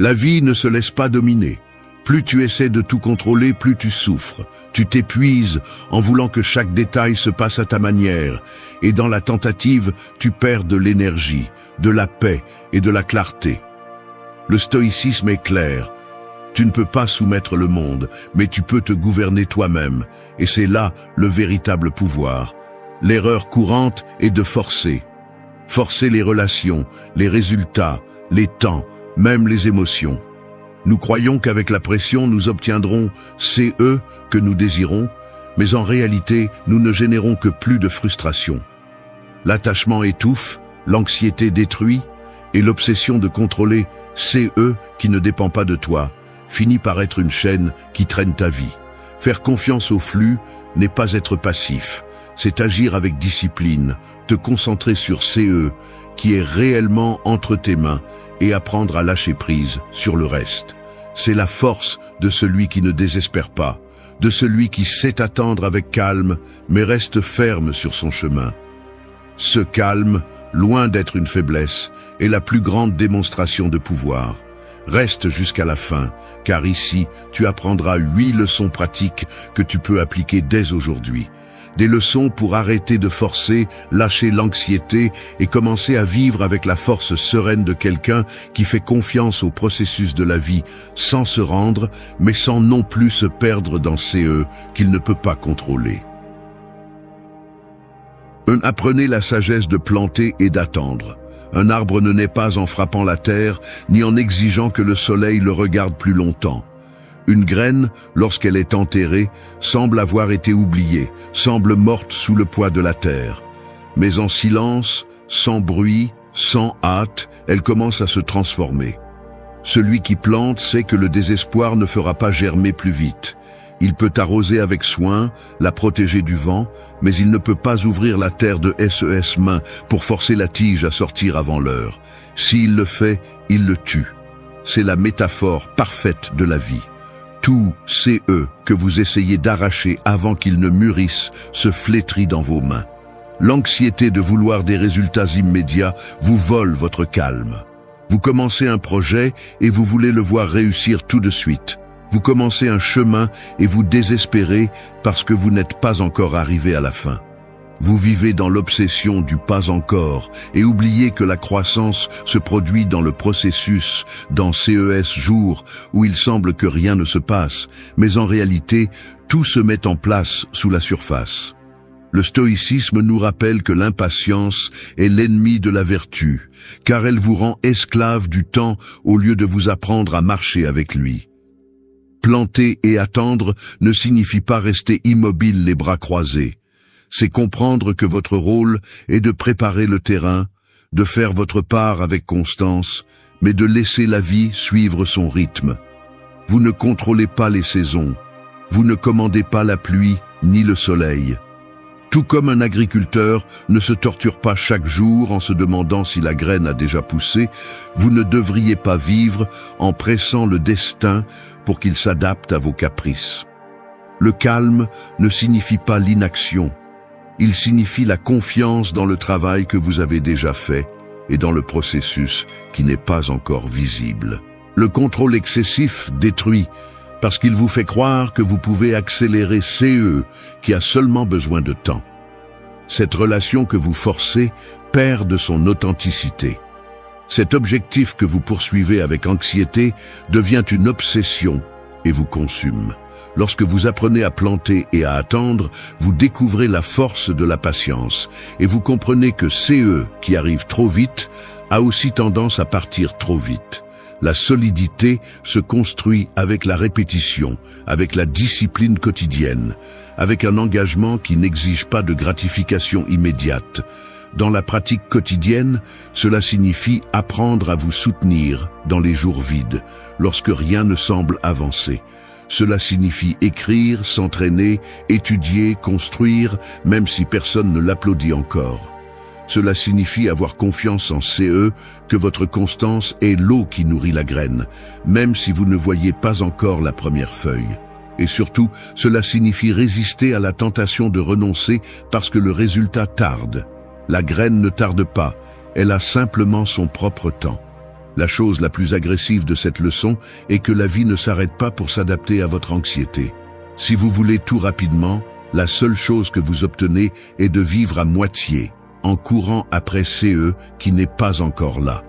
La vie ne se laisse pas dominer. Plus tu essaies de tout contrôler, plus tu souffres. Tu t'épuises en voulant que chaque détail se passe à ta manière. Et dans la tentative, tu perds de l'énergie, de la paix et de la clarté. Le stoïcisme est clair. Tu ne peux pas soumettre le monde, mais tu peux te gouverner toi-même. Et c'est là le véritable pouvoir. L'erreur courante est de forcer. Forcer les relations, les résultats, les temps, même les émotions. Nous croyons qu'avec la pression, nous obtiendrons CE que nous désirons, mais en réalité, nous ne générons que plus de frustration. L'attachement étouffe, l'anxiété détruit, et l'obsession de contrôler CE qui ne dépend pas de toi finit par être une chaîne qui traîne ta vie. Faire confiance au flux n'est pas être passif, c'est agir avec discipline, te concentrer sur CE qui est réellement entre tes mains et apprendre à lâcher prise sur le reste. C'est la force de celui qui ne désespère pas, de celui qui sait attendre avec calme, mais reste ferme sur son chemin. Ce calme, loin d'être une faiblesse, est la plus grande démonstration de pouvoir. Reste jusqu'à la fin, car ici, tu apprendras 8 leçons pratiques que tu peux appliquer dès aujourd'hui. Des leçons pour arrêter de forcer, lâcher l'anxiété et commencer à vivre avec la force sereine de quelqu'un qui fait confiance au processus de la vie sans se rendre, mais sans non plus se perdre dans CE qu'il ne peut pas contrôler. Apprenez la sagesse de planter et d'attendre. Un arbre ne naît pas en frappant la terre, ni en exigeant que le soleil le regarde plus longtemps. Une graine, lorsqu'elle est enterrée, semble avoir été oubliée, semble morte sous le poids de la terre. Mais en silence, sans bruit, sans hâte, elle commence à se transformer. Celui qui plante sait que le désespoir ne fera pas germer plus vite. Il peut arroser avec soin, la protéger du vent, mais il ne peut pas ouvrir la terre de ses mains pour forcer la tige à sortir avant l'heure. S'il le fait, il le tue. C'est la métaphore parfaite de la vie. Tout CE que vous essayez d'arracher avant qu'il ne mûrisse se flétrit dans vos mains. L'anxiété de vouloir des résultats immédiats vous vole votre calme. Vous commencez un projet et vous voulez le voir réussir tout de suite. Vous commencez un chemin et vous désespérez parce que vous n'êtes pas encore arrivé à la fin. Vous vivez dans l'obsession du pas encore et oubliez que la croissance se produit dans le processus, dans ces jours où il semble que rien ne se passe, mais en réalité, tout se met en place sous la surface. Le stoïcisme nous rappelle que l'impatience est l'ennemi de la vertu, car elle vous rend esclave du temps au lieu de vous apprendre à marcher avec lui. Planter et attendre ne signifie pas rester immobile les bras croisés. C'est comprendre que votre rôle est de préparer le terrain, de faire votre part avec constance, mais de laisser la vie suivre son rythme. Vous ne contrôlez pas les saisons, vous ne commandez pas la pluie ni le soleil. Tout comme un agriculteur ne se torture pas chaque jour en se demandant si la graine a déjà poussé, vous ne devriez pas vivre en pressant le destin pour qu'il s'adapte à vos caprices. Le calme ne signifie pas l'inaction. Il signifie la confiance dans le travail que vous avez déjà fait et dans le processus qui n'est pas encore visible. Le contrôle excessif détruit parce qu'il vous fait croire que vous pouvez accélérer CE qui a seulement besoin de temps. Cette relation que vous forcez perd de son authenticité. Cet objectif que vous poursuivez avec anxiété devient une obsession et vous consume. Lorsque vous apprenez à planter et à attendre, vous découvrez la force de la patience et vous comprenez que CE qui arrive trop vite a aussi tendance à partir trop vite. La solidité se construit avec la répétition, avec la discipline quotidienne, avec un engagement qui n'exige pas de gratification immédiate. Dans la pratique quotidienne, cela signifie apprendre à vous soutenir dans les jours vides, lorsque rien ne semble avancer. Cela signifie écrire, s'entraîner, étudier, construire, même si personne ne l'applaudit encore. Cela signifie avoir confiance en CE, que votre constance est l'eau qui nourrit la graine, même si vous ne voyez pas encore la première feuille. Et surtout, cela signifie résister à la tentation de renoncer parce que le résultat tarde. La graine ne tarde pas, elle a simplement son propre temps. La chose la plus agressive de cette leçon est que la vie ne s'arrête pas pour s'adapter à votre anxiété. Si vous voulez tout rapidement, la seule chose que vous obtenez est de vivre à moitié, en courant après CE qui n'est pas encore là.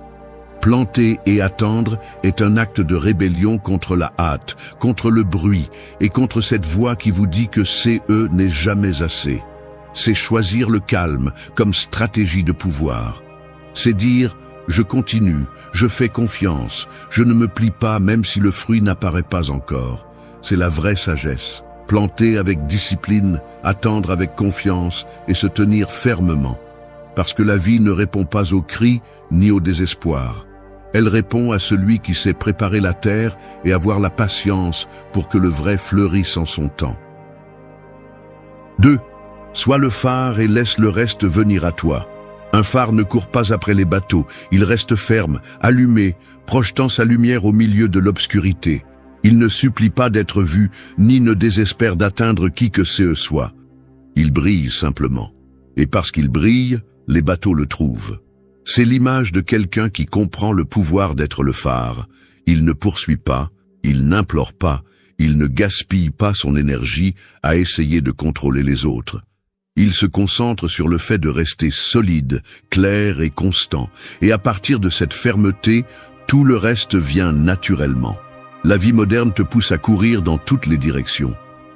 Planter et attendre est un acte de rébellion contre la hâte, contre le bruit et contre cette voix qui vous dit que CE n'est jamais assez. C'est choisir le calme comme stratégie de pouvoir. C'est dire « je continue, je fais confiance, je ne me plie pas même si le fruit n'apparaît pas encore ». C'est la vraie sagesse. Planter avec discipline, attendre avec confiance et se tenir fermement. Parce que la vie ne répond pas aux cris ni au désespoir. Elle répond à celui qui sait préparer la terre et avoir la patience pour que le vrai fleurisse en son temps. 2. Sois le phare et laisse le reste venir à toi. Un phare ne court pas après les bateaux, il reste ferme, allumé, projetant sa lumière au milieu de l'obscurité. Il ne supplie pas d'être vu, ni ne désespère d'atteindre qui que ce soit. Il brille simplement. Et parce qu'il brille, les bateaux le trouvent. C'est l'image de quelqu'un qui comprend le pouvoir d'être le phare. Il ne poursuit pas, il n'implore pas, il ne gaspille pas son énergie à essayer de contrôler les autres. Il se concentre sur le fait de rester solide, clair et constant. Et à partir de cette fermeté, tout le reste vient naturellement. La vie moderne te pousse à courir dans toutes les directions.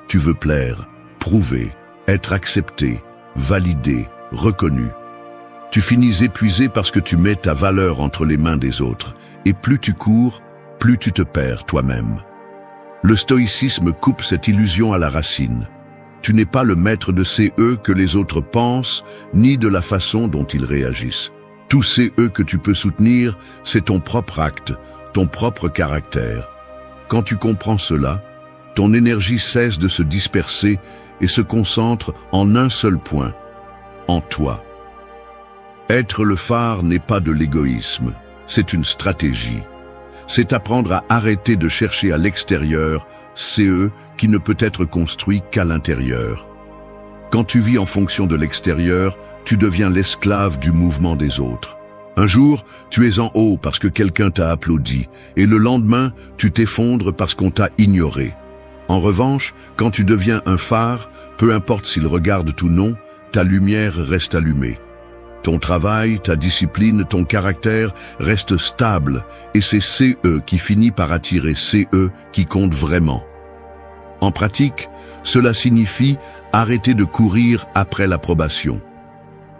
Tu veux plaire, prouver, être accepté, validé, reconnu. Tu finis épuisé parce que tu mets ta valeur entre les mains des autres. Et plus tu cours, plus tu te perds toi-même. Le stoïcisme coupe cette illusion à la racine. Tu n'es pas le maître de ces eux que les autres pensent, ni de la façon dont ils réagissent. Tous ces eux que tu peux soutenir, c'est ton propre acte, ton propre caractère. Quand tu comprends cela, ton énergie cesse de se disperser et se concentre en un seul point, en toi. Être le phare n'est pas de l'égoïsme, c'est une stratégie. C'est apprendre à arrêter de chercher à l'extérieur CE qui ne peut être construit qu'à l'intérieur. Quand tu vis en fonction de l'extérieur, tu deviens l'esclave du mouvement des autres. Un jour, tu es en haut parce que quelqu'un t'a applaudi, et le lendemain, tu t'effondres parce qu'on t'a ignoré. En revanche, quand tu deviens un phare, peu importe s'il regarde ou non, ta lumière reste allumée. Ton travail, ta discipline, ton caractère restent stables, et c'est CE qui finit par attirer CE qui compte vraiment. En pratique, cela signifie arrêter de courir après l'approbation.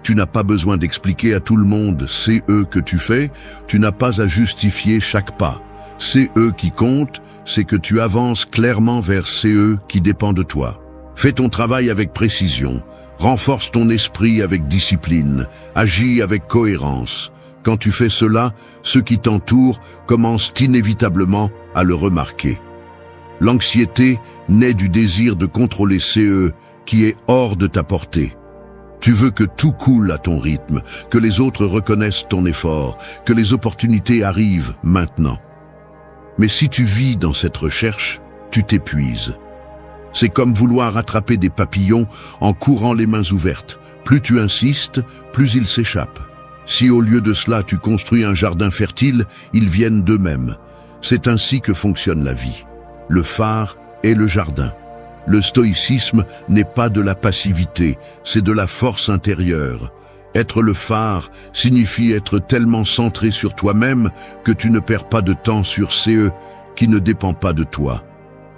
Tu n'as pas besoin d'expliquer à tout le monde CE que tu fais, tu n'as pas à justifier chaque pas. CE qui compte, c'est que tu avances clairement vers CE qui dépend de toi. Fais ton travail avec précision, renforce ton esprit avec discipline, agis avec cohérence. Quand tu fais cela, ceux qui t'entourent commencent inévitablement à le remarquer. L'anxiété naît du désir de contrôler CE qui est hors de ta portée. Tu veux que tout coule à ton rythme, que les autres reconnaissent ton effort, que les opportunités arrivent maintenant. Mais si tu vis dans cette recherche, tu t'épuises. C'est comme vouloir attraper des papillons en courant les mains ouvertes. Plus tu insistes, plus ils s'échappent. Si au lieu de cela tu construis un jardin fertile, ils viennent d'eux-mêmes. C'est ainsi que fonctionne la vie. Le phare est le jardin. Le stoïcisme n'est pas de la passivité, c'est de la force intérieure. Être le phare signifie être tellement centré sur toi-même que tu ne perds pas de temps sur CE qui ne dépend pas de toi.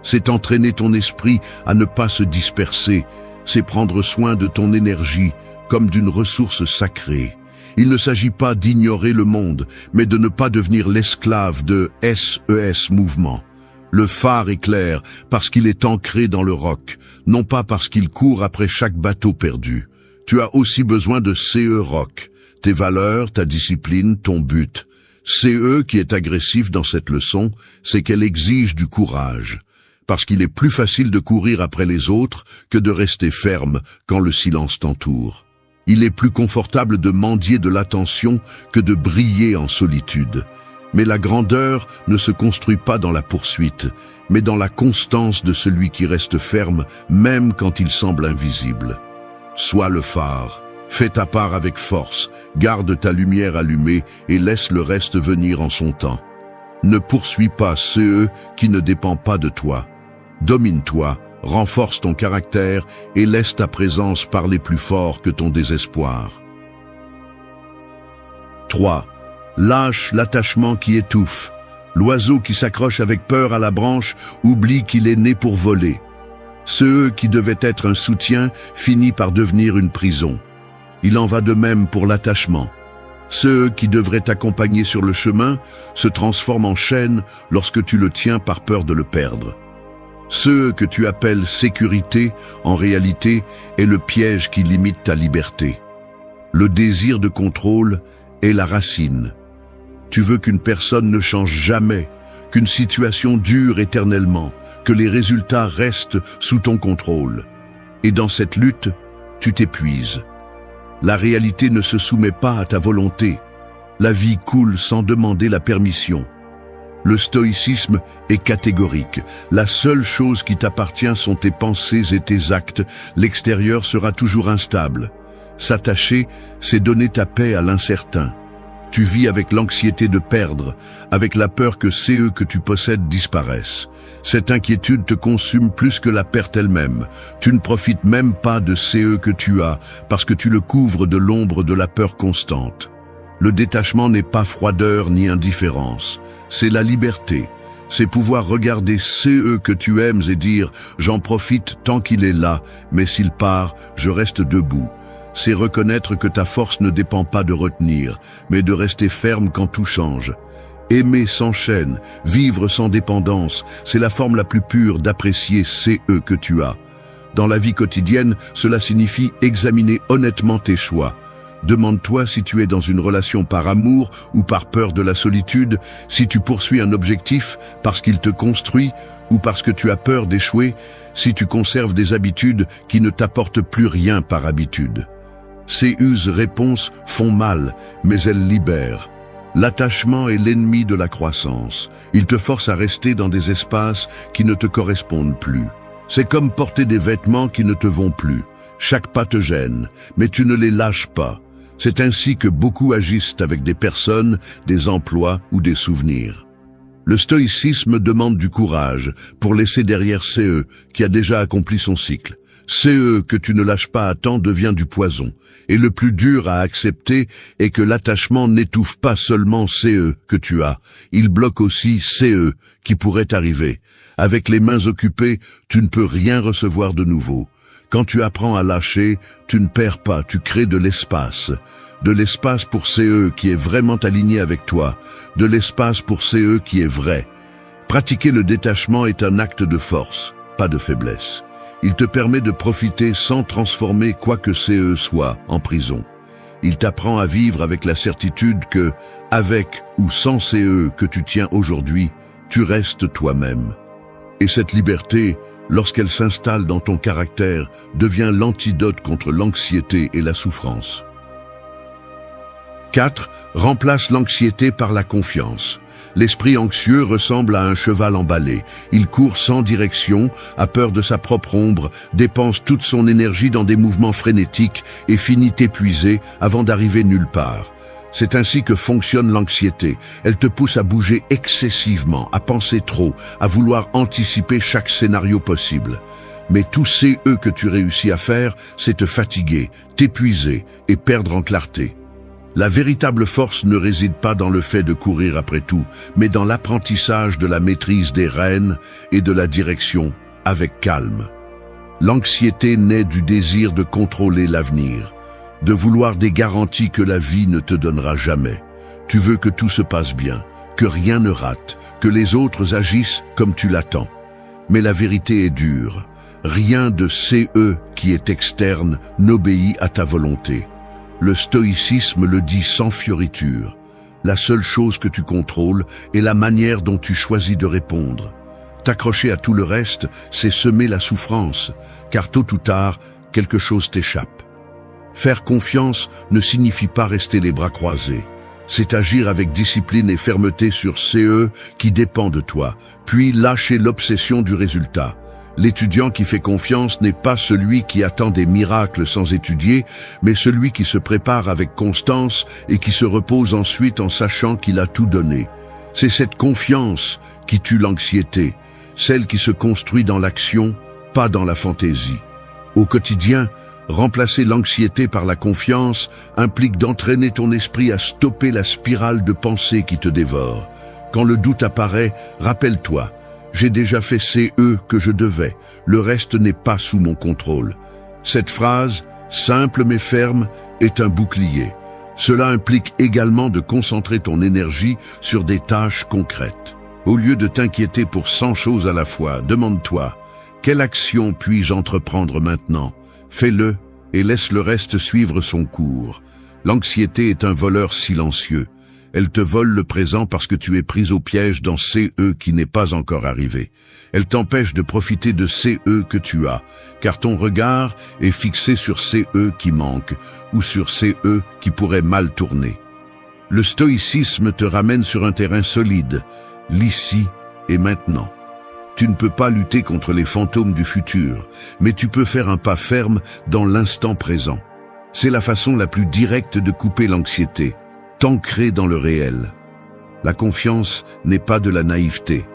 C'est entraîner ton esprit à ne pas se disperser, c'est prendre soin de ton énergie comme d'une ressource sacrée. Il ne s'agit pas d'ignorer le monde, mais de ne pas devenir l'esclave de SES mouvement. Le phare est clair parce qu'il est ancré dans le roc, non pas parce qu'il court après chaque bateau perdu. Tu as aussi besoin de CE roc, tes valeurs, ta discipline, ton but. CE qui est agressif dans cette leçon, c'est qu'elle exige du courage. Parce qu'il est plus facile de courir après les autres que de rester ferme quand le silence t'entoure. Il est plus confortable de mendier de l'attention que de briller en solitude. Mais la grandeur ne se construit pas dans la poursuite, mais dans la constance de celui qui reste ferme, même quand il semble invisible. Sois le phare, Fais ta part avec force, garde ta lumière allumée et laisse le reste venir en son temps. Ne poursuis pas ceux qui ne dépendent pas de toi. Domine-toi, renforce ton caractère et laisse ta présence parler plus fort que ton désespoir. 3. Lâche l'attachement qui étouffe. L'oiseau qui s'accroche avec peur à la branche oublie qu'il est né pour voler. Ceux qui devaient être un soutien finit par devenir une prison. Il en va de même pour l'attachement. Ceux qui devraient t'accompagner sur le chemin se transforment en chaîne lorsque tu le tiens par peur de le perdre. Ceux que tu appelles sécurité, en réalité, est le piège qui limite ta liberté. Le désir de contrôle est la racine. Tu veux qu'une personne ne change jamais, qu'une situation dure éternellement, que les résultats restent sous ton contrôle. Et dans cette lutte, tu t'épuises. La réalité ne se soumet pas à ta volonté. La vie coule sans demander la permission. Le stoïcisme est catégorique. La seule chose qui t'appartient sont tes pensées et tes actes. L'extérieur sera toujours instable. S'attacher, c'est donner ta paix à l'incertain. Tu vis avec l'anxiété de perdre, avec la peur que ceux que tu possèdes disparaissent. Cette inquiétude te consume plus que la perte elle-même. Tu ne profites même pas de ceux que tu as, parce que tu le couvres de l'ombre de la peur constante. Le détachement n'est pas froideur ni indifférence, c'est la liberté. C'est pouvoir regarder ceux que tu aimes et dire « j'en profite tant qu'il est là, mais s'il part, je reste debout ». C'est reconnaître que ta force ne dépend pas de retenir, mais de rester ferme quand tout change. Aimer sans chaîne, vivre sans dépendance, c'est la forme la plus pure d'apprécier ceux que tu as. Dans la vie quotidienne, cela signifie examiner honnêtement tes choix. Demande-toi si tu es dans une relation par amour ou par peur de la solitude, si tu poursuis un objectif parce qu'il te construit ou parce que tu as peur d'échouer, si tu conserves des habitudes qui ne t'apportent plus rien par habitude. Ces réponses font mal, mais elles libèrent. L'attachement est l'ennemi de la croissance. Il te force à rester dans des espaces qui ne te correspondent plus. C'est comme porter des vêtements qui ne te vont plus. Chaque pas te gêne, mais tu ne les lâches pas. C'est ainsi que beaucoup agissent avec des personnes, des emplois ou des souvenirs. Le stoïcisme demande du courage pour laisser derrière CE qui a déjà accompli son cycle. CE que tu ne lâches pas à temps devient du poison. Et le plus dur à accepter est que l'attachement n'étouffe pas seulement CE que tu as. Il bloque aussi CE qui pourrait arriver. Avec les mains occupées, tu ne peux rien recevoir de nouveau. Quand tu apprends à lâcher, tu ne perds pas, tu crées de l'espace. De l'espace pour CE qui est vraiment aligné avec toi. De l'espace pour CE qui est vrai. Pratiquer le détachement est un acte de force, pas de faiblesse. Il te permet de profiter sans transformer quoi que CE soit en prison. Il t'apprend à vivre avec la certitude que, avec ou sans CE que tu tiens aujourd'hui, tu restes toi-même. Et cette liberté, lorsqu'elle s'installe dans ton caractère, devient l'antidote contre l'anxiété et la souffrance. 4. Remplace l'anxiété par la confiance. L'esprit anxieux ressemble à un cheval emballé. Il court sans direction, a peur de sa propre ombre, dépense toute son énergie dans des mouvements frénétiques et finit épuisé avant d'arriver nulle part. C'est ainsi que fonctionne l'anxiété. Elle te pousse à bouger excessivement, à penser trop, à vouloir anticiper chaque scénario possible. Mais tout CE que tu réussis à faire, c'est te fatiguer, t'épuiser et perdre en clarté. La véritable force ne réside pas dans le fait de courir après tout, mais dans l'apprentissage de la maîtrise des rênes et de la direction avec calme. L'anxiété naît du désir de contrôler l'avenir, de vouloir des garanties que la vie ne te donnera jamais. Tu veux que tout se passe bien, que rien ne rate, que les autres agissent comme tu l'attends. Mais la vérité est dure. Rien de CE qui est externe n'obéit à ta volonté. Le stoïcisme le dit sans fioriture. La seule chose que tu contrôles est la manière dont tu choisis de répondre. T'accrocher à tout le reste, c'est semer la souffrance, car tôt ou tard, quelque chose t'échappe. Faire confiance ne signifie pas rester les bras croisés. C'est agir avec discipline et fermeté sur CE qui dépend de toi, puis lâcher l'obsession du résultat. L'étudiant qui fait confiance n'est pas celui qui attend des miracles sans étudier, mais celui qui se prépare avec constance et qui se repose ensuite en sachant qu'il a tout donné. C'est cette confiance qui tue l'anxiété, celle qui se construit dans l'action, pas dans la fantaisie. Au quotidien, remplacer l'anxiété par la confiance implique d'entraîner ton esprit à stopper la spirale de pensée qui te dévore. Quand le doute apparaît, rappelle-toi, j'ai déjà fait CE que je devais, le reste n'est pas sous mon contrôle. Cette phrase, simple mais ferme, est un bouclier. Cela implique également de concentrer ton énergie sur des tâches concrètes. Au lieu de t'inquiéter pour 100 choses à la fois, demande-toi, quelle action puis-je entreprendre maintenant? Fais-le et laisse le reste suivre son cours. L'anxiété est un voleur silencieux. Elle te vole le présent parce que tu es pris au piège dans CE qui n'est pas encore arrivé. Elle t'empêche de profiter de CE que tu as, car ton regard est fixé sur CE qui manque ou sur CE qui pourrait mal tourner. Le stoïcisme te ramène sur un terrain solide, l'ici et maintenant. Tu ne peux pas lutter contre les fantômes du futur, mais tu peux faire un pas ferme dans l'instant présent. C'est la façon la plus directe de couper l'anxiété. T'ancrer dans le réel. La confiance n'est pas de la naïveté,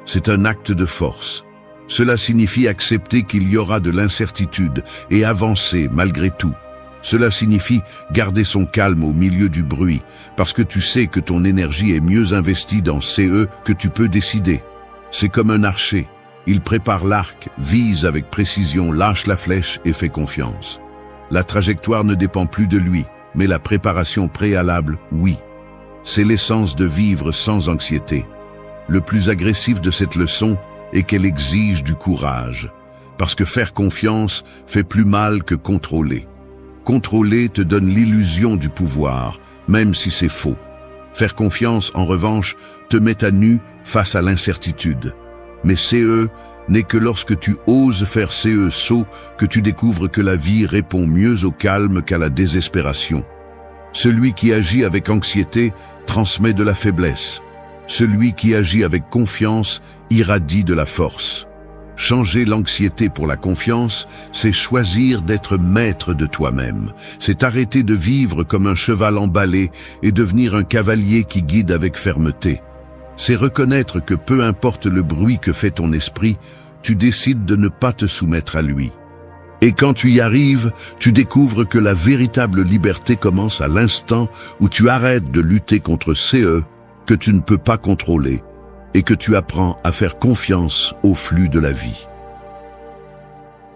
c'est un acte de force. Cela signifie accepter qu'il y aura de l'incertitude et avancer malgré tout. Cela signifie garder son calme au milieu du bruit, parce que tu sais que ton énergie est mieux investie dans CE que tu peux décider. C'est comme un archer, il prépare l'arc, vise avec précision, lâche la flèche et fait confiance. La trajectoire ne dépend plus de lui, mais la préparation préalable, oui. C'est l'essence de vivre sans anxiété. Le plus agressif de cette leçon est qu'elle exige du courage, parce que faire confiance fait plus mal que contrôler. Contrôler te donne l'illusion du pouvoir, même si c'est faux. Faire confiance, en revanche, te met à nu face à l'incertitude. Mais CE n'est que lorsque tu oses faire CE saut que tu découvres que la vie répond mieux au calme qu'à la désespération. Celui qui agit avec anxiété transmet de la faiblesse. Celui qui agit avec confiance irradie de la force. Changer l'anxiété pour la confiance, c'est choisir d'être maître de toi-même. C'est arrêter de vivre comme un cheval emballé et devenir un cavalier qui guide avec fermeté. C'est reconnaître que peu importe le bruit que fait ton esprit, tu décides de ne pas te soumettre à lui. Et quand tu y arrives, tu découvres que la véritable liberté commence à l'instant où tu arrêtes de lutter contre CE que tu ne peux pas contrôler et que tu apprends à faire confiance au flux de la vie.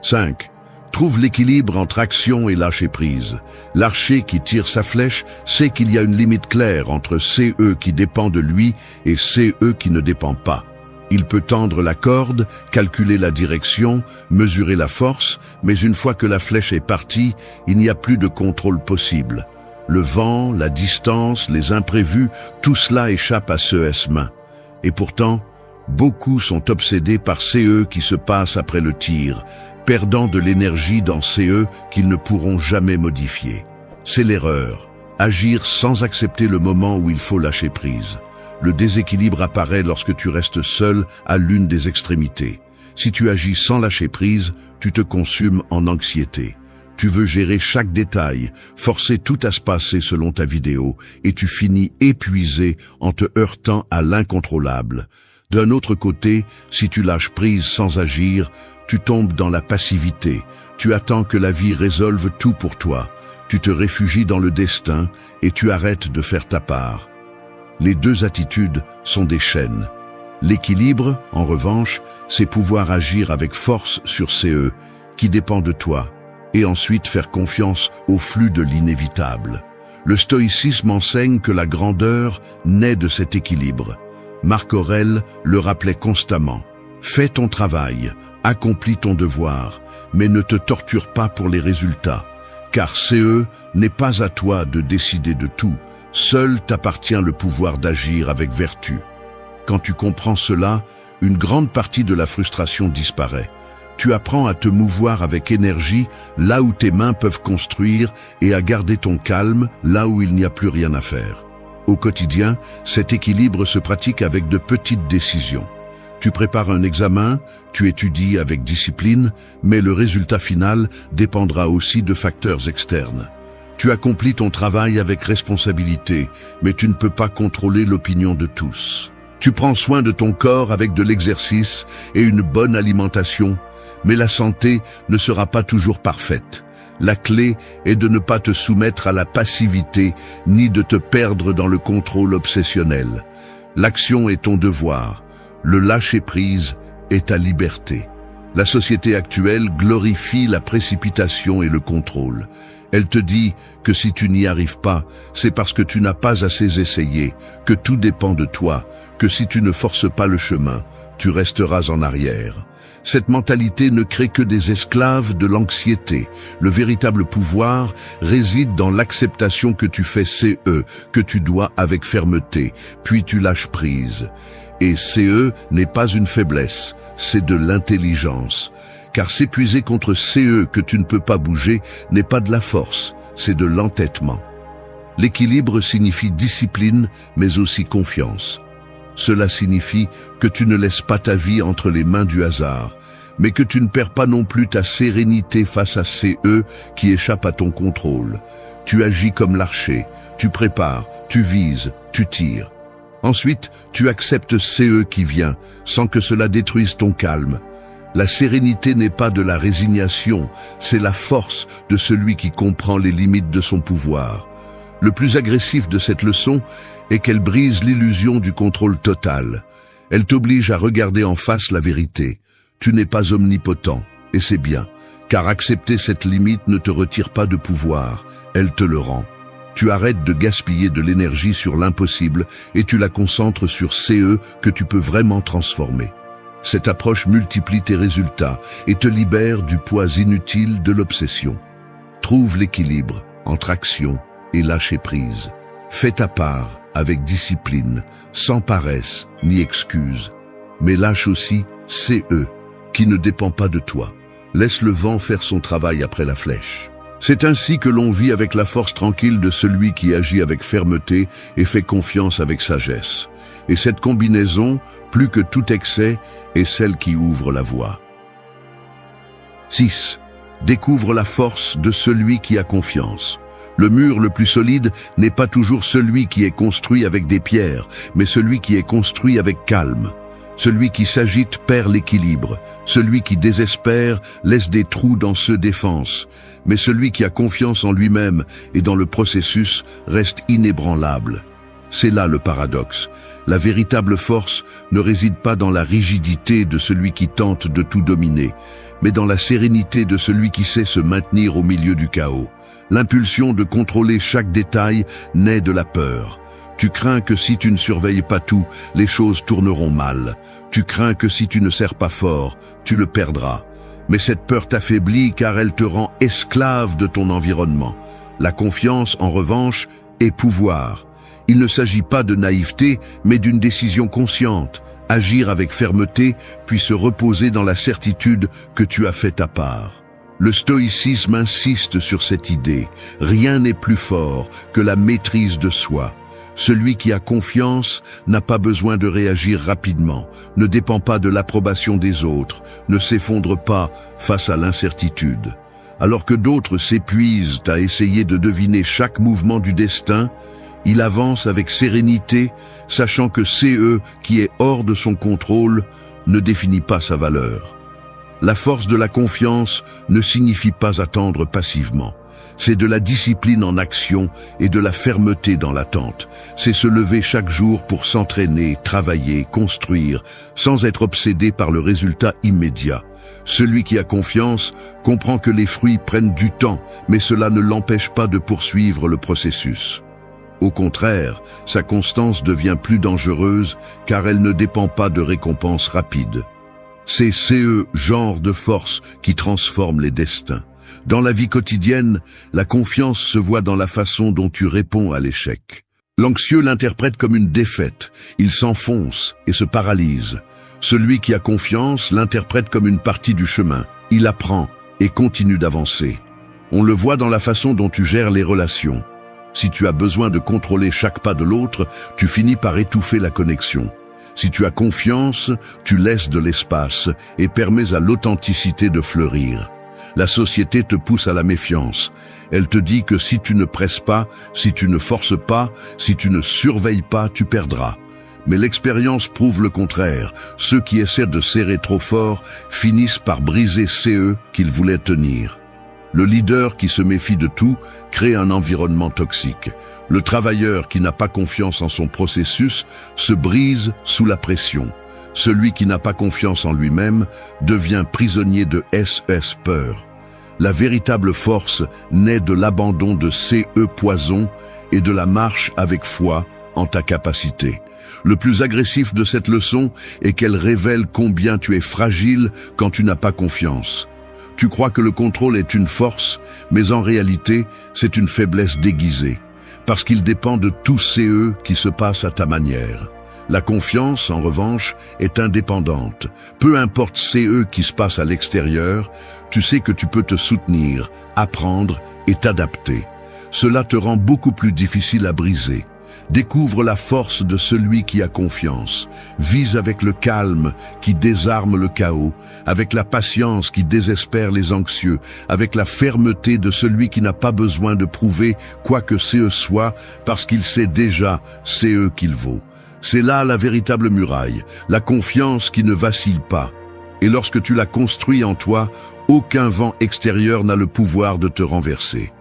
5. Trouve l'équilibre entre action et lâcher prise. L'archer qui tire sa flèche sait qu'il y a une limite claire entre CE qui dépend de lui et CE qui ne dépend pas. Il peut tendre la corde, calculer la direction, mesurer la force, mais une fois que la flèche est partie, il n'y a plus de contrôle possible. Le vent, la distance, les imprévus, tout cela échappe à ce main. Et pourtant, beaucoup sont obsédés par CE qui se passe après le tir, perdant de l'énergie dans CE qu'ils ne pourront jamais modifier. C'est l'erreur. Agir sans accepter le moment où il faut lâcher prise. Le déséquilibre apparaît lorsque tu restes seul à l'une des extrémités. Si tu agis sans lâcher prise, tu te consumes en anxiété. Tu veux gérer chaque détail, forcer tout à se passer selon ta vidéo, et tu finis épuisé en te heurtant à l'incontrôlable. D'un autre côté, si tu lâches prise sans agir, tu tombes dans la passivité. Tu attends que la vie résolve tout pour toi. Tu te réfugies dans le destin et tu arrêtes de faire ta part. Les deux attitudes sont des chaînes. L'équilibre, en revanche, c'est pouvoir agir avec force sur CE, qui dépend de toi, et ensuite faire confiance au flux de l'inévitable. Le stoïcisme enseigne que la grandeur naît de cet équilibre. Marc Aurèle le rappelait constamment. Fais ton travail, accomplis ton devoir, mais ne te torture pas pour les résultats, car CE n'est pas à toi de décider de tout. Seul t'appartient le pouvoir d'agir avec vertu. Quand tu comprends cela, une grande partie de la frustration disparaît. Tu apprends à te mouvoir avec énergie là où tes mains peuvent construire et à garder ton calme là où il n'y a plus rien à faire. Au quotidien, cet équilibre se pratique avec de petites décisions. Tu prépares un examen, tu étudies avec discipline, mais le résultat final dépendra aussi de facteurs externes. Tu accomplis ton travail avec responsabilité, mais tu ne peux pas contrôler l'opinion de tous. Tu prends soin de ton corps avec de l'exercice et une bonne alimentation, mais la santé ne sera pas toujours parfaite. La clé est de ne pas te soumettre à la passivité, ni de te perdre dans le contrôle obsessionnel. L'action est ton devoir. Le lâcher-prise est ta liberté. La société actuelle glorifie la précipitation et le contrôle. Elle te dit que si tu n'y arrives pas, c'est parce que tu n'as pas assez essayé, que tout dépend de toi, que si tu ne forces pas le chemin, tu resteras en arrière. Cette mentalité ne crée que des esclaves de l'anxiété. Le véritable pouvoir réside dans l'acceptation que tu fais CE, que tu dois avec fermeté, puis tu lâches prise. Et CE n'est pas une faiblesse, c'est de l'intelligence. Car s'épuiser contre CE que tu ne peux pas bouger n'est pas de la force, c'est de l'entêtement. L'équilibre signifie discipline, mais aussi confiance. Cela signifie que tu ne laisses pas ta vie entre les mains du hasard, mais que tu ne perds pas non plus ta sérénité face à CE qui échappe à ton contrôle. Tu agis comme l'archer, tu prépares, tu vises, tu tires. Ensuite, tu acceptes CE qui vient, sans que cela détruise ton calme. La sérénité n'est pas de la résignation, c'est la force de celui qui comprend les limites de son pouvoir. Le plus agressif de cette leçon est qu'elle brise l'illusion du contrôle total. Elle t'oblige à regarder en face la vérité. Tu n'es pas omnipotent, et c'est bien, car accepter cette limite ne te retire pas de pouvoir, elle te le rend. Tu arrêtes de gaspiller de l'énergie sur l'impossible et tu la concentres sur CE que tu peux vraiment transformer. Cette approche multiplie tes résultats et te libère du poids inutile de l'obsession. Trouve l'équilibre entre action et lâcher prise. Fais ta part avec discipline, sans paresse ni excuse. Mais lâche aussi CE, qui ne dépend pas de toi. Laisse le vent faire son travail après la flèche. C'est ainsi que l'on vit avec la force tranquille de celui qui agit avec fermeté et fait confiance avec sagesse. Et cette combinaison, plus que tout excès, est celle qui ouvre la voie. 6. Découvre la force de celui qui a confiance. Le mur le plus solide n'est pas toujours celui qui est construit avec des pierres, mais celui qui est construit avec calme. Celui qui s'agite perd l'équilibre. Celui qui désespère laisse des trous dans ses défenses. Mais celui qui a confiance en lui-même et dans le processus reste inébranlable. C'est là le paradoxe. La véritable force ne réside pas dans la rigidité de celui qui tente de tout dominer, mais dans la sérénité de celui qui sait se maintenir au milieu du chaos. L'impulsion de contrôler chaque détail naît de la peur. Tu crains que si tu ne surveilles pas tout, les choses tourneront mal. Tu crains que si tu ne serres pas fort, tu le perdras. Mais cette peur t'affaiblit car elle te rend esclave de ton environnement. La confiance, en revanche, est pouvoir. Il ne s'agit pas de naïveté, mais d'une décision consciente. Agir avec fermeté, puis se reposer dans la certitude que tu as fait ta part. Le stoïcisme insiste sur cette idée. Rien n'est plus fort que la maîtrise de soi. Celui qui a confiance n'a pas besoin de réagir rapidement, ne dépend pas de l'approbation des autres, ne s'effondre pas face à l'incertitude. Alors que d'autres s'épuisent à essayer de deviner chaque mouvement du destin, il avance avec sérénité, sachant que CE, qui est hors de son contrôle, ne définit pas sa valeur. La force de la confiance ne signifie pas attendre passivement. C'est de la discipline en action et de la fermeté dans l'attente. C'est se lever chaque jour pour s'entraîner, travailler, construire, sans être obsédé par le résultat immédiat. Celui qui a confiance comprend que les fruits prennent du temps, mais cela ne l'empêche pas de poursuivre le processus. Au contraire, sa constance devient plus dangereuse car elle ne dépend pas de récompenses rapides. C'est ce genre de force qui transforme les destins. Dans la vie quotidienne, la confiance se voit dans la façon dont tu réponds à l'échec. L'anxieux l'interprète comme une défaite, il s'enfonce et se paralyse. Celui qui a confiance l'interprète comme une partie du chemin, il apprend et continue d'avancer. On le voit dans la façon dont tu gères les relations. Si tu as besoin de contrôler chaque pas de l'autre, tu finis par étouffer la connexion. Si tu as confiance, tu laisses de l'espace et permets à l'authenticité de fleurir. La société te pousse à la méfiance. Elle te dit que si tu ne presses pas, si tu ne forces pas, si tu ne surveilles pas, tu perdras. Mais l'expérience prouve le contraire. Ceux qui essaient de serrer trop fort finissent par briser ceux qu'ils voulaient tenir. Le leader qui se méfie de tout crée un environnement toxique. Le travailleur qui n'a pas confiance en son processus se brise sous la pression. Celui qui n'a pas confiance en lui-même devient prisonnier de peur. La véritable force naît de l'abandon de poison et de la marche avec foi en ta capacité. Le plus agressif de cette leçon est qu'elle révèle combien tu es fragile quand tu n'as pas confiance. Tu crois que le contrôle est une force, mais en réalité, c'est une faiblesse déguisée, parce qu'il dépend de tous ceux qui se passent à ta manière. La confiance, en revanche, est indépendante. Peu importe ceux qui se passent à l'extérieur, tu sais que tu peux te soutenir, apprendre et t'adapter. Cela te rend beaucoup plus difficile à briser. Découvre la force de celui qui a confiance. Vise avec le calme qui désarme le chaos, avec la patience qui désespère les anxieux, avec la fermeté de celui qui n'a pas besoin de prouver quoi que ce soit parce qu'il sait déjà qu'il vaut. C'est là la véritable muraille, la confiance qui ne vacille pas. Et lorsque tu la construis en toi, aucun vent extérieur n'a le pouvoir de te renverser.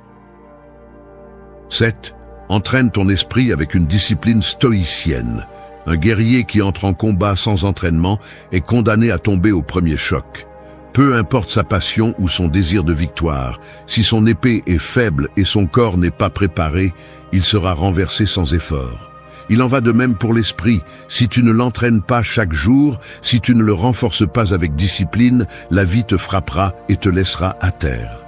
7. Entraîne ton esprit avec une discipline stoïcienne. Un guerrier qui entre en combat sans entraînement est condamné à tomber au premier choc. Peu importe sa passion ou son désir de victoire, si son épée est faible et son corps n'est pas préparé, il sera renversé sans effort. Il en va de même pour l'esprit. Si tu ne l'entraînes pas chaque jour, si tu ne le renforces pas avec discipline, la vie te frappera et te laissera à terre.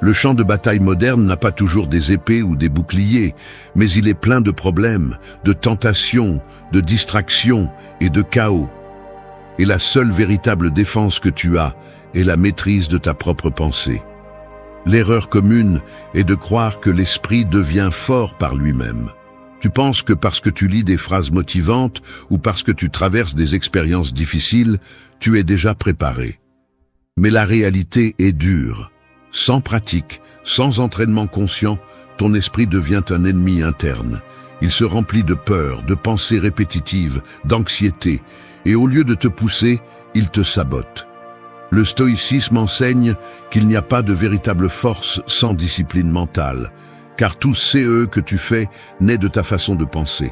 Le champ de bataille moderne n'a pas toujours des épées ou des boucliers, mais il est plein de problèmes, de tentations, de distractions et de chaos. Et la seule véritable défense que tu as est la maîtrise de ta propre pensée. L'erreur commune est de croire que l'esprit devient fort par lui-même. Tu penses que parce que tu lis des phrases motivantes ou parce que tu traverses des expériences difficiles, tu es déjà préparé. Mais la réalité est dure. Sans pratique, sans entraînement conscient, ton esprit devient un ennemi interne. Il se remplit de peur, de pensées répétitives, d'anxiété, et au lieu de te pousser, il te sabote. Le stoïcisme enseigne qu'il n'y a pas de véritable force sans discipline mentale, car tout que tu fais naît de ta façon de penser.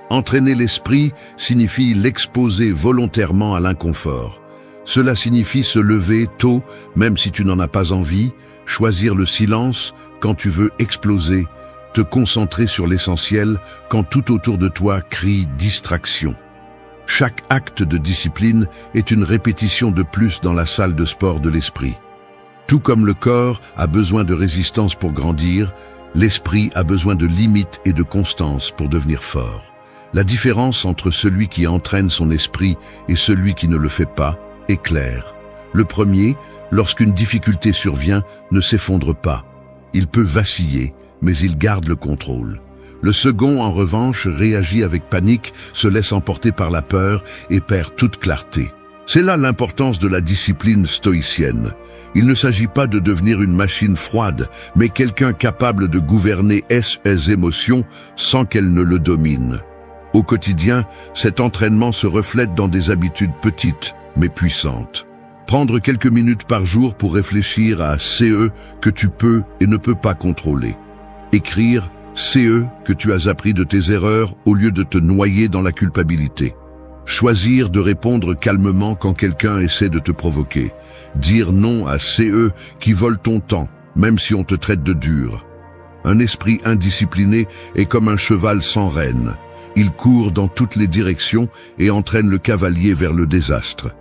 Entraîner l'esprit signifie l'exposer volontairement à l'inconfort. Cela signifie se lever tôt, même si tu n'en as pas envie, choisir le silence quand tu veux exploser, te concentrer sur l'essentiel quand tout autour de toi crie distraction. Chaque acte de discipline est une répétition de plus dans la salle de sport de l'esprit. Tout comme le corps a besoin de résistance pour grandir, l'esprit a besoin de limites et de constance pour devenir fort. La différence entre celui qui entraîne son esprit et celui qui ne le fait pas est clair. Le premier, lorsqu'une difficulté survient, ne s'effondre pas. Il peut vaciller, mais il garde le contrôle. Le second, en revanche, réagit avec panique, se laisse emporter par la peur et perd toute clarté. C'est là l'importance de la discipline stoïcienne. Il ne s'agit pas de devenir une machine froide, mais quelqu'un capable de gouverner ses émotions sans qu'elles ne le dominent. Au quotidien, cet entraînement se reflète dans des habitudes petites, mais puissante. Prendre quelques minutes par jour pour réfléchir à que tu peux et ne peux pas contrôler. Écrire que tu as appris de tes erreurs au lieu de te noyer dans la culpabilité. Choisir de répondre calmement quand quelqu'un essaie de te provoquer. Dire non à qui volent ton temps, même si on te traite de dur. Un esprit indiscipliné est comme un cheval sans rêne. Il court dans toutes les directions et entraîne le cavalier vers le désastre.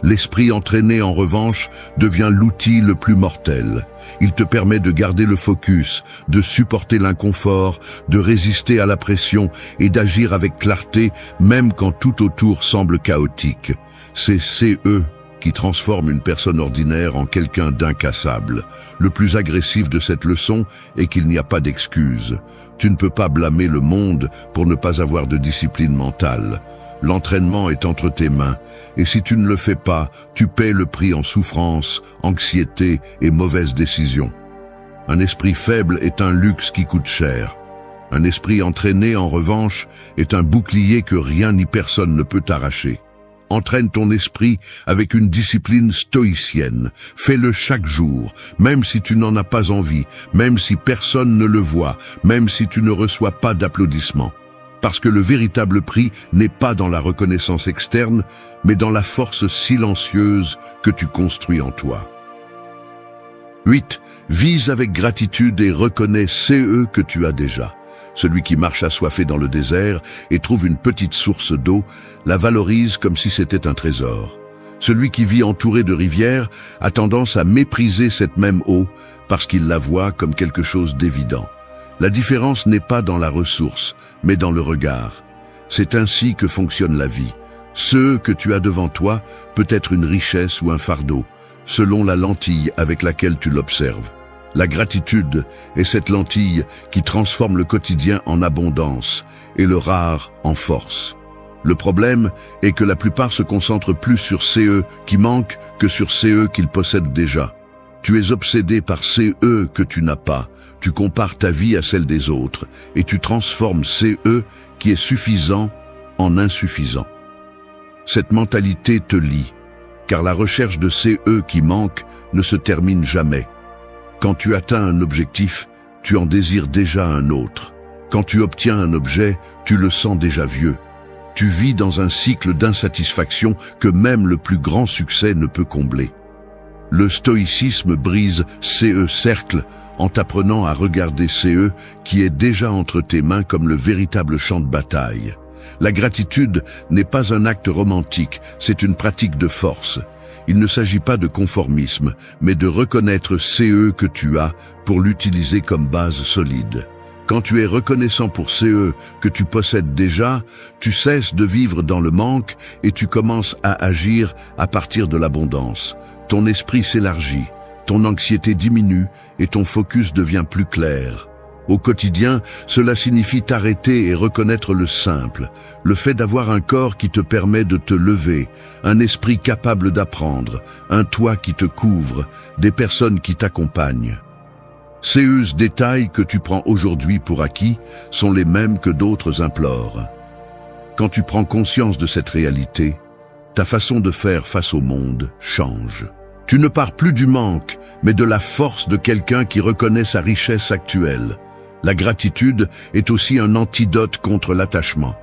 L'esprit entraîné, en revanche, devient l'outil le plus mortel. Il te permet de garder le focus, de supporter l'inconfort, de résister à la pression et d'agir avec clarté, même quand tout autour semble chaotique. C'est qui transforme une personne ordinaire en quelqu'un d'incassable. Le plus agressif de cette leçon est qu'il n'y a pas d'excuse. Tu ne peux pas blâmer le monde pour ne pas avoir de discipline mentale. L'entraînement est entre tes mains, et si tu ne le fais pas, tu paies le prix en souffrance, anxiété et mauvaises décisions. Un esprit faible est un luxe qui coûte cher. Un esprit entraîné, en revanche, est un bouclier que rien ni personne ne peut arracher. Entraîne ton esprit avec une discipline stoïcienne. Fais-le chaque jour, même si tu n'en as pas envie, même si personne ne le voit, même si tu ne reçois pas d'applaudissements. Parce que le véritable prix n'est pas dans la reconnaissance externe, mais dans la force silencieuse que tu construis en toi. 8. Vise avec gratitude et reconnais CE que tu as déjà. Celui qui marche assoiffé dans le désert et trouve une petite source d'eau, la valorise comme si c'était un trésor. Celui qui vit entouré de rivières a tendance à mépriser cette même eau parce qu'il la voit comme quelque chose d'évident. La différence n'est pas dans la ressource, mais dans le regard. C'est ainsi que fonctionne la vie. Ce que tu as devant toi peut être une richesse ou un fardeau, selon la lentille avec laquelle tu l'observes. La gratitude est cette lentille qui transforme le quotidien en abondance et le rare en force. Le problème est que la plupart se concentrent plus sur CE qui manquent que sur CE qu'ils possèdent déjà. Tu es obsédé par CE que tu n'as pas. Tu compares ta vie à celle des autres et tu transformes CE qui est suffisant en insuffisant. Cette mentalité te lie, car la recherche de CE qui manque ne se termine jamais. Quand tu atteins un objectif, tu en désires déjà un autre. Quand tu obtiens un objet, tu le sens déjà vieux. Tu vis dans un cycle d'insatisfaction que même le plus grand succès ne peut combler. Le stoïcisme brise CE cercle en t'apprenant à regarder CE qui est déjà entre tes mains comme le véritable champ de bataille. La gratitude n'est pas un acte romantique, c'est une pratique de force. Il ne s'agit pas de conformisme, mais de reconnaître CE que tu as pour l'utiliser comme base solide. Quand tu es reconnaissant pour CE que tu possèdes déjà, tu cesses de vivre dans le manque et tu commences à agir à partir de l'abondance. Ton esprit s'élargit, ton anxiété diminue et ton focus devient plus clair. Au quotidien, cela signifie t'arrêter et reconnaître le simple, le fait d'avoir un corps qui te permet de te lever, un esprit capable d'apprendre, un toit qui te couvre, des personnes qui t'accompagnent. Ces détails que tu prends aujourd'hui pour acquis sont les mêmes que d'autres implorent. Quand tu prends conscience de cette réalité, ta façon de faire face au monde change. Tu ne pars plus du manque, mais de la force de quelqu'un qui reconnaît sa richesse actuelle. La gratitude est aussi un antidote contre l'attachement.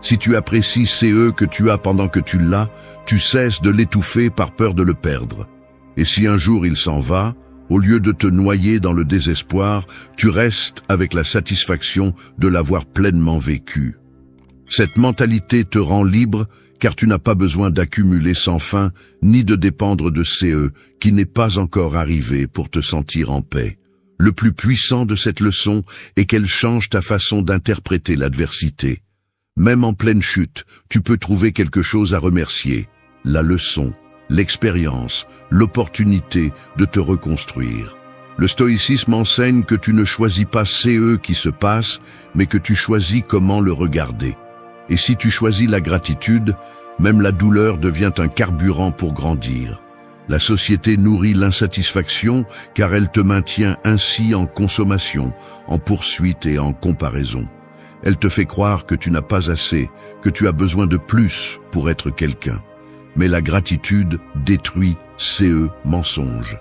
Si tu apprécies CE que tu as pendant que tu l'as, tu cesses de l'étouffer par peur de le perdre. Et si un jour il s'en va, au lieu de te noyer dans le désespoir, tu restes avec la satisfaction de l'avoir pleinement vécu. Cette mentalité te rend libre car tu n'as pas besoin d'accumuler sans fin ni de dépendre de CE qui n'est pas encore arrivé pour te sentir en paix. Le plus puissant de cette leçon est qu'elle change ta façon d'interpréter l'adversité. Même en pleine chute, tu peux trouver quelque chose à remercier. La leçon, l'expérience, l'opportunité de te reconstruire. Le stoïcisme enseigne que tu ne choisis pas CE qui se passe, mais que tu choisis comment le regarder. Et si tu choisis la gratitude, même la douleur devient un carburant pour grandir. La société nourrit l'insatisfaction car elle te maintient ainsi en consommation, en poursuite et en comparaison. Elle te fait croire que tu n'as pas assez, que tu as besoin de plus pour être quelqu'un. Mais la gratitude détruit CE mensonge.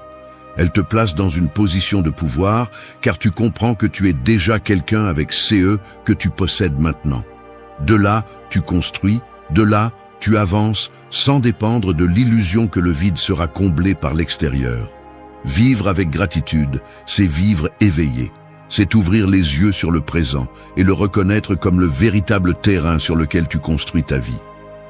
Elle te place dans une position de pouvoir car tu comprends que tu es déjà quelqu'un avec CE que tu possèdes maintenant. De là, tu construis, de là, tu avances sans dépendre de l'illusion que le vide sera comblé par l'extérieur. Vivre avec gratitude, c'est vivre éveillé. C'est ouvrir les yeux sur le présent et le reconnaître comme le véritable terrain sur lequel tu construis ta vie.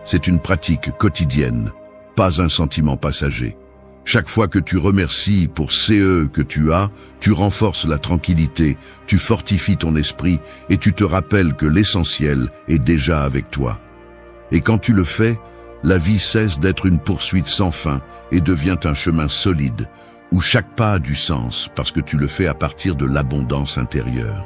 C'est une pratique quotidienne, pas un sentiment passager. Chaque fois que tu remercies pour CE que tu as, tu renforces la tranquillité, tu fortifies ton esprit et tu te rappelles que l'essentiel est déjà avec toi. Et quand tu le fais, la vie cesse d'être une poursuite sans fin et devient un chemin solide, où chaque pas a du sens parce que tu le fais à partir de l'abondance intérieure.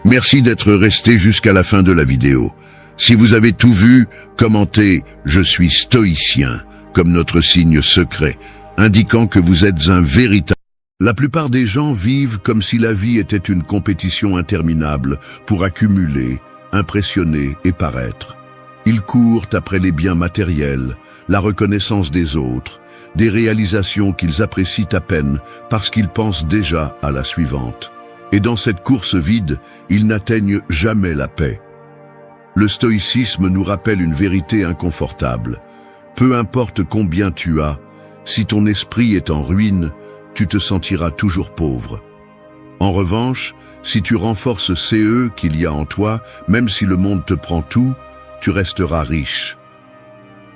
Merci d'être resté jusqu'à la fin de la vidéo. Si vous avez tout vu, commentez « Je suis stoïcien » comme notre signe secret, indiquant que vous êtes un véritable. La plupart des gens vivent comme si la vie était une compétition interminable pour accumuler, impressionner et paraître. Ils courent après les biens matériels, la reconnaissance des autres, des réalisations qu'ils apprécient à peine parce qu'ils pensent déjà à la suivante. Et dans cette course vide, ils n'atteignent jamais la paix. Le stoïcisme nous rappelle une vérité inconfortable. Peu importe combien tu as, si ton esprit est en ruine, tu te sentiras toujours pauvre. En revanche, si tu renforces ce qu'il y a en toi, même si le monde te prend tout, tu resteras riche.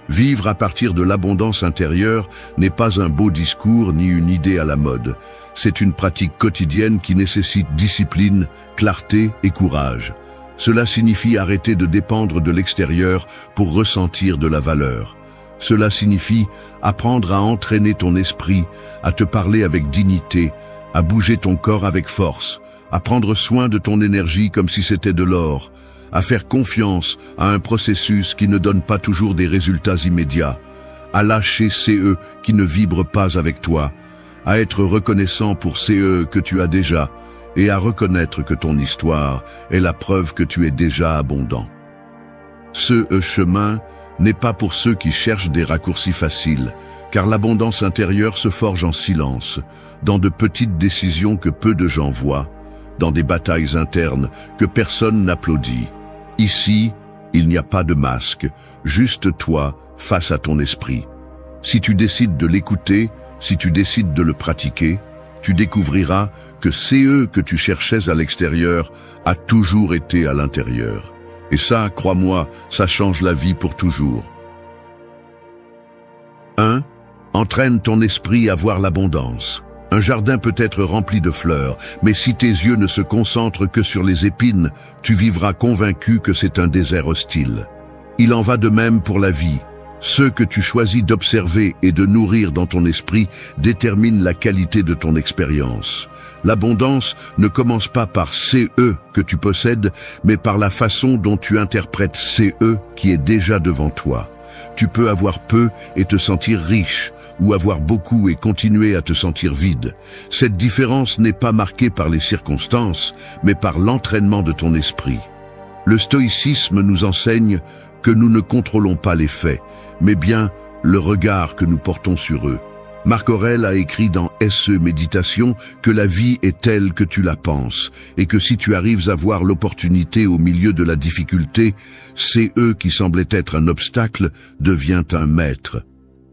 Vivre à partir de l'abondance intérieure n'est pas un beau discours ni une idée à la mode. C'est une pratique quotidienne qui nécessite discipline, clarté et courage. Cela signifie arrêter de dépendre de l'extérieur pour ressentir de la valeur. Cela signifie apprendre à entraîner ton esprit, à te parler avec dignité, à bouger ton corps avec force, à prendre soin de ton énergie comme si c'était de l'or, à faire confiance à un processus qui ne donne pas toujours des résultats immédiats, à lâcher ceux qui ne vibrent pas avec toi, à être reconnaissant pour ceux que tu as déjà et à reconnaître que ton histoire est la preuve que tu es déjà abondant. Ce chemin n'est pas pour ceux qui cherchent des raccourcis faciles, car l'abondance intérieure se forge en silence, dans de petites décisions que peu de gens voient, dans des batailles internes que personne n'applaudit. Ici, il n'y a pas de masque, juste toi face à ton esprit. Si tu décides de l'écouter, si tu décides de le pratiquer, tu découvriras que ce que tu cherchais à l'extérieur a toujours été à l'intérieur. Et ça, crois-moi, ça change la vie pour toujours. 1. Entraîne ton esprit à voir l'abondance. Un jardin peut être rempli de fleurs, mais si tes yeux ne se concentrent que sur les épines, tu vivras convaincu que c'est un désert hostile. Il en va de même pour la vie. Ceux que tu choisis d'observer et de nourrir dans ton esprit déterminent la qualité de ton expérience. L'abondance ne commence pas par ce que tu possèdes, mais par la façon dont tu interprètes ce qui est déjà devant toi. Tu peux avoir peu et te sentir riche, ou avoir beaucoup et continuer à te sentir vide. Cette différence n'est pas marquée par les circonstances, mais par l'entraînement de ton esprit. Le stoïcisme nous enseigne que nous ne contrôlons pas les faits, mais bien le regard que nous portons sur eux. Marc Aurèle a écrit dans SE Méditation que la vie est telle que tu la penses, et que si tu arrives à voir l'opportunité au milieu de la difficulté, c'est eux qui semblaient être un obstacle devient un maître.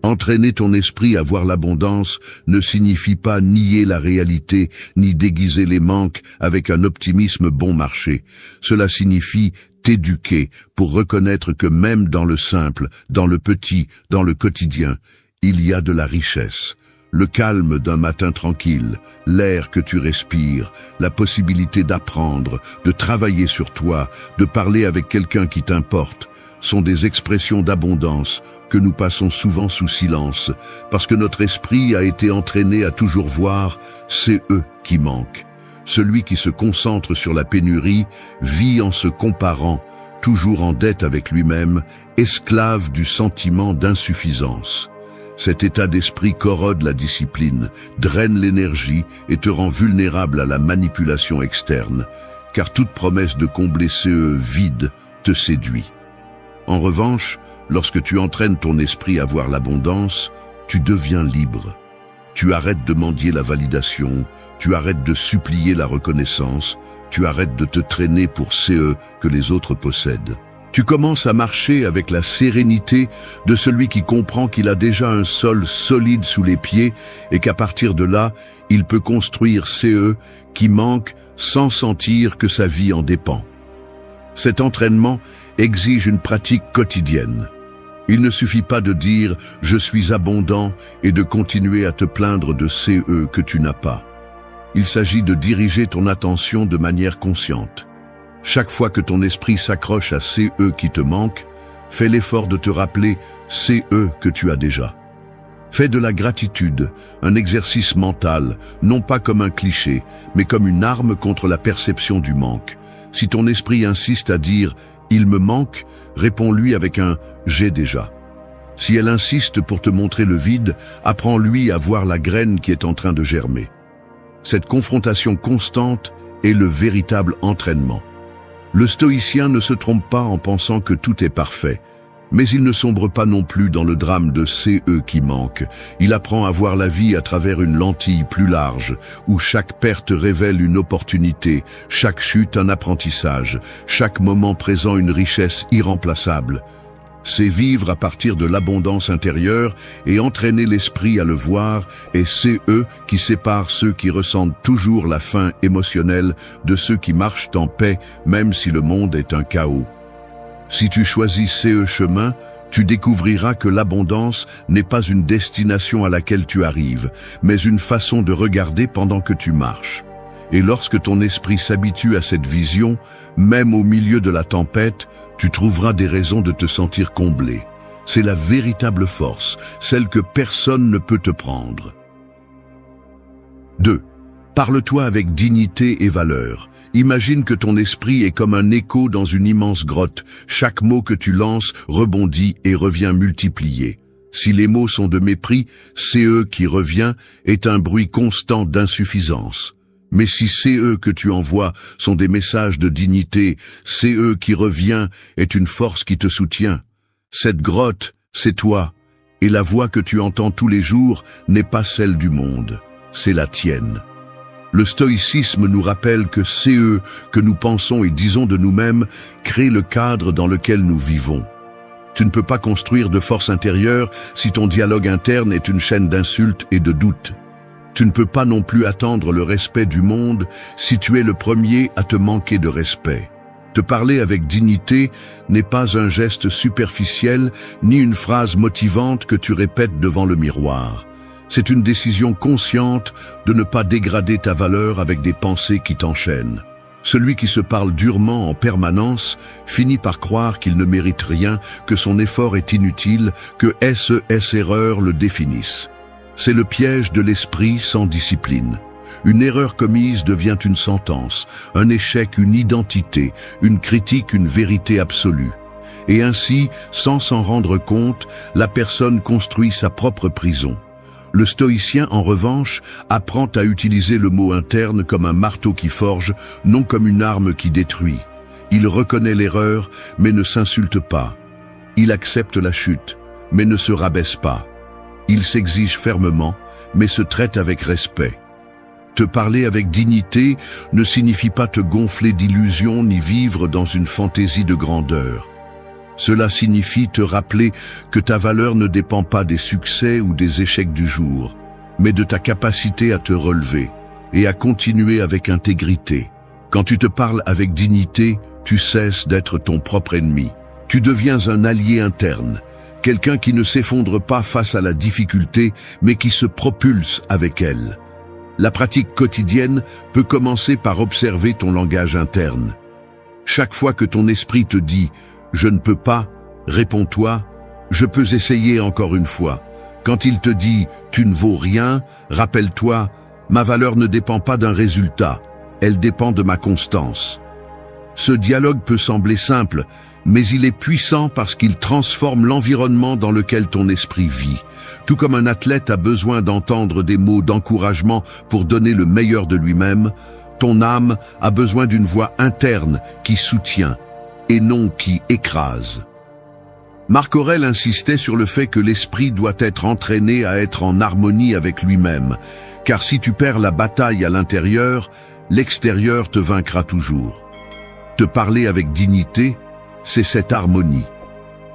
Entraîner ton esprit à voir l'abondance ne signifie pas nier la réalité, ni déguiser les manques avec un optimisme bon marché. Cela signifie t'éduquer pour reconnaître que même dans le simple, dans le petit, dans le quotidien, il y a de la richesse. Le calme d'un matin tranquille, l'air que tu respires, la possibilité d'apprendre, de travailler sur toi, de parler avec quelqu'un qui t'importe, sont des expressions d'abondance que nous passons souvent sous silence, parce que notre esprit a été entraîné à toujours voir c'est eux qui manquent. Celui qui se concentre sur la pénurie vit en se comparant, toujours en dette avec lui-même, esclave du sentiment d'insuffisance. Cet état d'esprit corrode la discipline, draine l'énergie et te rend vulnérable à la manipulation externe, car toute promesse de combler ce vide te séduit. En revanche, lorsque tu entraînes ton esprit à voir l'abondance, tu deviens libre. Tu arrêtes de mendier la validation, tu arrêtes de supplier la reconnaissance, tu arrêtes de te traîner pour ce que les autres possèdent. Tu commences à marcher avec la sérénité de celui qui comprend qu'il a déjà un sol solide sous les pieds et qu'à partir de là, il peut construire ce qui manque sans sentir que sa vie en dépend. Cet entraînement exige une pratique quotidienne. Il ne suffit pas de dire « je suis abondant » et de continuer à te plaindre de ce que tu n'as pas. Il s'agit de diriger ton attention de manière consciente. Chaque fois que ton esprit s'accroche à ce qui te manque, fais l'effort de te rappeler ce que tu as déjà. Fais de la gratitude un exercice mental, non pas comme un cliché, mais comme une arme contre la perception du manque. Si ton esprit insiste à dire Il me manque, réponds-lui avec un « j'ai déjà ». Si elle insiste pour te montrer le vide, apprends-lui à voir la graine qui est en train de germer. Cette confrontation constante est le véritable entraînement. Le stoïcien ne se trompe pas en pensant que tout est parfait, mais il ne sombre pas non plus dans le drame de CE qui manque. Il apprend à voir la vie à travers une lentille plus large, où chaque perte révèle une opportunité, chaque chute un apprentissage, chaque moment présent une richesse irremplaçable. C'est vivre à partir de l'abondance intérieure et entraîner l'esprit à le voir, et c'est eux qui séparent ceux qui ressentent toujours la faim émotionnelle de ceux qui marchent en paix, même si le monde est un chaos. Si tu choisis ce chemin, tu découvriras que l'abondance n'est pas une destination à laquelle tu arrives, mais une façon de regarder pendant que tu marches. Et lorsque ton esprit s'habitue à cette vision, même au milieu de la tempête, tu trouveras des raisons de te sentir comblé. C'est la véritable force, celle que personne ne peut te prendre. 2. Parle-toi avec dignité et valeur. Imagine que ton esprit est comme un écho dans une immense grotte. Chaque mot que tu lances rebondit et revient multiplié. Si les mots sont de mépris, CE qui revient est un bruit constant d'insuffisance. Mais si CE que tu envoies sont des messages de dignité, CE qui revient est une force qui te soutient. Cette grotte, c'est toi, et la voix que tu entends tous les jours n'est pas celle du monde, c'est la tienne. Le stoïcisme nous rappelle que CE que nous pensons et disons de nous-mêmes crée le cadre dans lequel nous vivons. Tu ne peux pas construire de force intérieure si ton dialogue interne est une chaîne d'insultes et de doutes. Tu ne peux pas non plus attendre le respect du monde si tu es le premier à te manquer de respect. Te parler avec dignité n'est pas un geste superficiel ni une phrase motivante que tu répètes devant le miroir. C'est une décision consciente de ne pas dégrader ta valeur avec des pensées qui t'enchaînent. Celui qui se parle durement en permanence finit par croire qu'il ne mérite rien, que son effort est inutile, que SES erreur le définisse. C'est le piège de l'esprit sans discipline. Une erreur commise devient une sentence, un échec une identité, une critique une vérité absolue. Et ainsi, sans s'en rendre compte, la personne construit sa propre prison. Le stoïcien, en revanche, apprend à utiliser le mot interne comme un marteau qui forge, non comme une arme qui détruit. Il reconnaît l'erreur, mais ne s'insulte pas. Il accepte la chute, mais ne se rabaisse pas. Il s'exige fermement, mais se traite avec respect. Te parler avec dignité ne signifie pas te gonfler d'illusions ni vivre dans une fantaisie de grandeur. Cela signifie te rappeler que ta valeur ne dépend pas des succès ou des échecs du jour, mais de ta capacité à te relever et à continuer avec intégrité. Quand tu te parles avec dignité, tu cesses d'être ton propre ennemi. Tu deviens un allié interne, quelqu'un qui ne s'effondre pas face à la difficulté, mais qui se propulse avec elle. La pratique quotidienne peut commencer par observer ton langage interne. Chaque fois que ton esprit te dit « je ne peux pas », réponds-toi « je peux essayer encore une fois ». Quand il te dit « tu ne vaux rien », rappelle-toi « ma valeur ne dépend pas d'un résultat, elle dépend de ma constance ». Ce dialogue peut sembler simple, mais il est puissant parce qu'il transforme l'environnement dans lequel ton esprit vit. Tout comme un athlète a besoin d'entendre des mots d'encouragement pour donner le meilleur de lui-même, ton âme a besoin d'une voix interne qui soutient et non qui écrase. Marc Aurèle insistait sur le fait que l'esprit doit être entraîné à être en harmonie avec lui-même, car si tu perds la bataille à l'intérieur, l'extérieur te vaincra toujours. Te parler avec dignité, c'est cette harmonie.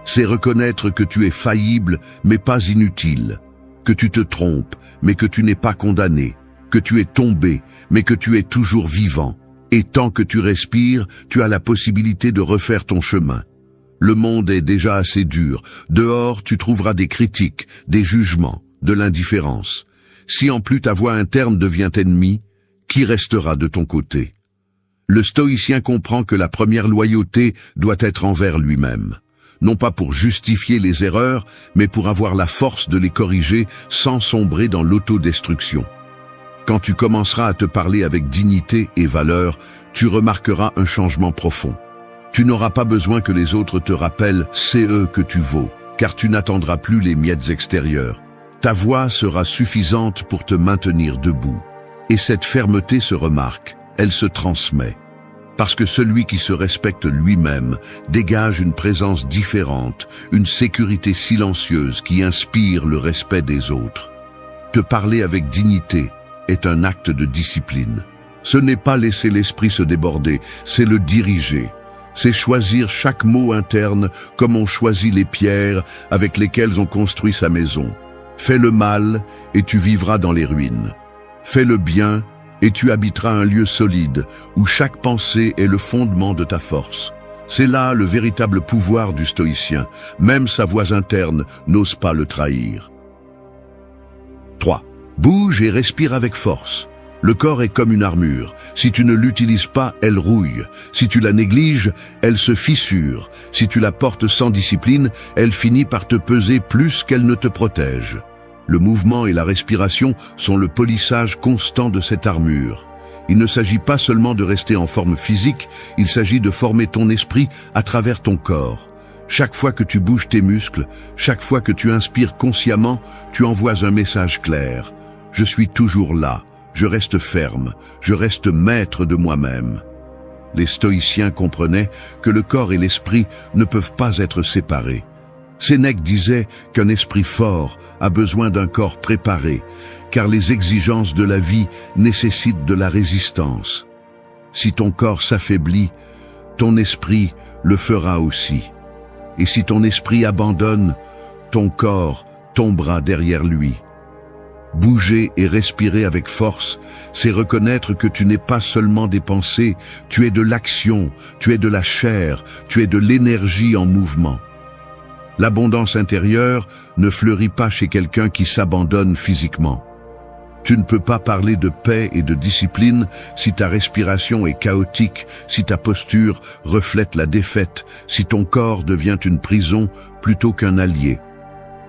C'est reconnaître que tu es faillible, mais pas inutile, que tu te trompes, mais que tu n'es pas condamné, que tu es tombé, mais que tu es toujours vivant. Et tant que tu respires, tu as la possibilité de refaire ton chemin. Le monde est déjà assez dur. Dehors, tu trouveras des critiques, des jugements, de l'indifférence. Si en plus ta voix interne devient ennemie, qui restera de ton côté? Le stoïcien comprend que la première loyauté doit être envers lui-même. Non pas pour justifier les erreurs, mais pour avoir la force de les corriger sans sombrer dans l'autodestruction. Quand tu commenceras à te parler avec dignité et valeur, tu remarqueras un changement profond. Tu n'auras pas besoin que les autres te rappellent « c'est eux que tu vaux », car tu n'attendras plus les miettes extérieures. Ta voix sera suffisante pour te maintenir debout. Et cette fermeté se remarque, elle se transmet. Parce que celui qui se respecte lui-même dégage une présence différente, une sécurité silencieuse qui inspire le respect des autres. Te parler avec dignité est un acte de discipline. Ce n'est pas laisser l'esprit se déborder, c'est le diriger. C'est choisir chaque mot interne comme on choisit les pierres avec lesquelles on construit sa maison. Fais le mal et tu vivras dans les ruines. Fais le bien et tu habiteras un lieu solide où chaque pensée est le fondement de ta force. C'est là le véritable pouvoir du stoïcien. Même sa voix interne n'ose pas le trahir. 3. Bouge et respire avec force. Le corps est comme une armure. Si tu ne l'utilises pas, elle rouille. Si tu la négliges, elle se fissure. Si tu la portes sans discipline, elle finit par te peser plus qu'elle ne te protège. Le mouvement et la respiration sont le polissage constant de cette armure. Il ne s'agit pas seulement de rester en forme physique, il s'agit de former ton esprit à travers ton corps. Chaque fois que tu bouges tes muscles, chaque fois que tu inspires consciemment, tu envoies un message clair. Je suis toujours là. Je reste ferme, je reste maître de moi-même. Les stoïciens comprenaient que le corps et l'esprit ne peuvent pas être séparés. Sénèque disait qu'un esprit fort a besoin d'un corps préparé, car les exigences de la vie nécessitent de la résistance. Si ton corps s'affaiblit, ton esprit le fera aussi. Et si ton esprit abandonne, ton corps tombera derrière lui. Bouger et respirer avec force, c'est reconnaître que tu n'es pas seulement des pensées, tu es de l'action, tu es de la chair, tu es de l'énergie en mouvement. L'abondance intérieure ne fleurit pas chez quelqu'un qui s'abandonne physiquement. Tu ne peux pas parler de paix et de discipline si ta respiration est chaotique, si ta posture reflète la défaite, si ton corps devient une prison plutôt qu'un allié.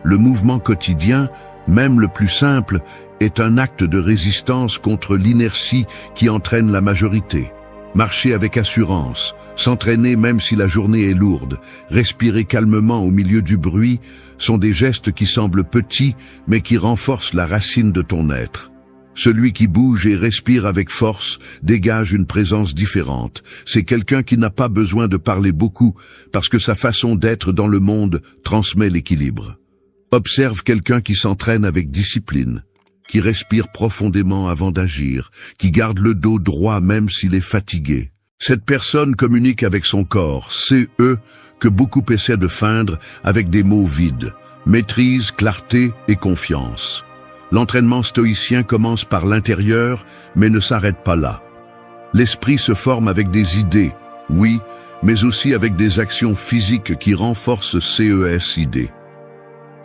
Le mouvement quotidien, même le plus simple, est un acte de résistance contre l'inertie qui entraîne la majorité. Marcher avec assurance, s'entraîner même si la journée est lourde, respirer calmement au milieu du bruit, sont des gestes qui semblent petits mais qui renforcent la racine de ton être. Celui qui bouge et respire avec force dégage une présence différente. C'est quelqu'un qui n'a pas besoin de parler beaucoup parce que sa façon d'être dans le monde transmet l'équilibre. Observe quelqu'un qui s'entraîne avec discipline, qui respire profondément avant d'agir, qui garde le dos droit même s'il est fatigué. Cette personne communique avec son corps, c'est eux que beaucoup essaient de feindre avec des mots vides, maîtrise, clarté et confiance. L'entraînement stoïcien commence par l'intérieur, mais ne s'arrête pas là. L'esprit se forme avec des idées, oui, mais aussi avec des actions physiques qui renforcent ces idées.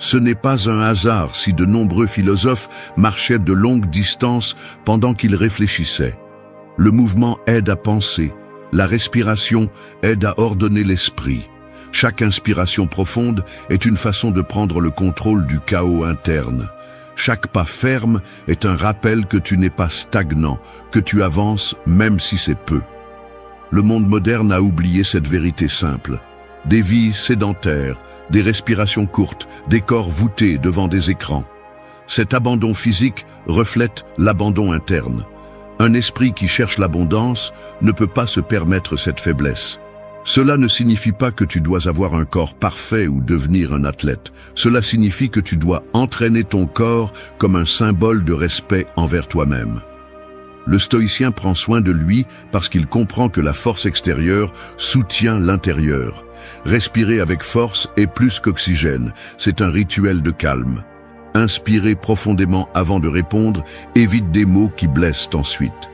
Ce n'est pas un hasard si de nombreux philosophes marchaient de longues distances pendant qu'ils réfléchissaient. Le mouvement aide à penser, la respiration aide à ordonner l'esprit. Chaque inspiration profonde est une façon de prendre le contrôle du chaos interne. Chaque pas ferme est un rappel que tu n'es pas stagnant, que tu avances même si c'est peu. Le monde moderne a oublié cette vérité simple. Des vies sédentaires, des respirations courtes, des corps voûtés devant des écrans. Cet abandon physique reflète l'abandon interne. Un esprit qui cherche l'abondance ne peut pas se permettre cette faiblesse. Cela ne signifie pas que tu dois avoir un corps parfait ou devenir un athlète. Cela signifie que tu dois entraîner ton corps comme un symbole de respect envers toi-même. Le stoïcien prend soin de lui parce qu'il comprend que la force extérieure soutient l'intérieur. Respirer avec force est plus qu'oxygène, c'est un rituel de calme. Inspirer profondément avant de répondre évite des mots qui blessent ensuite.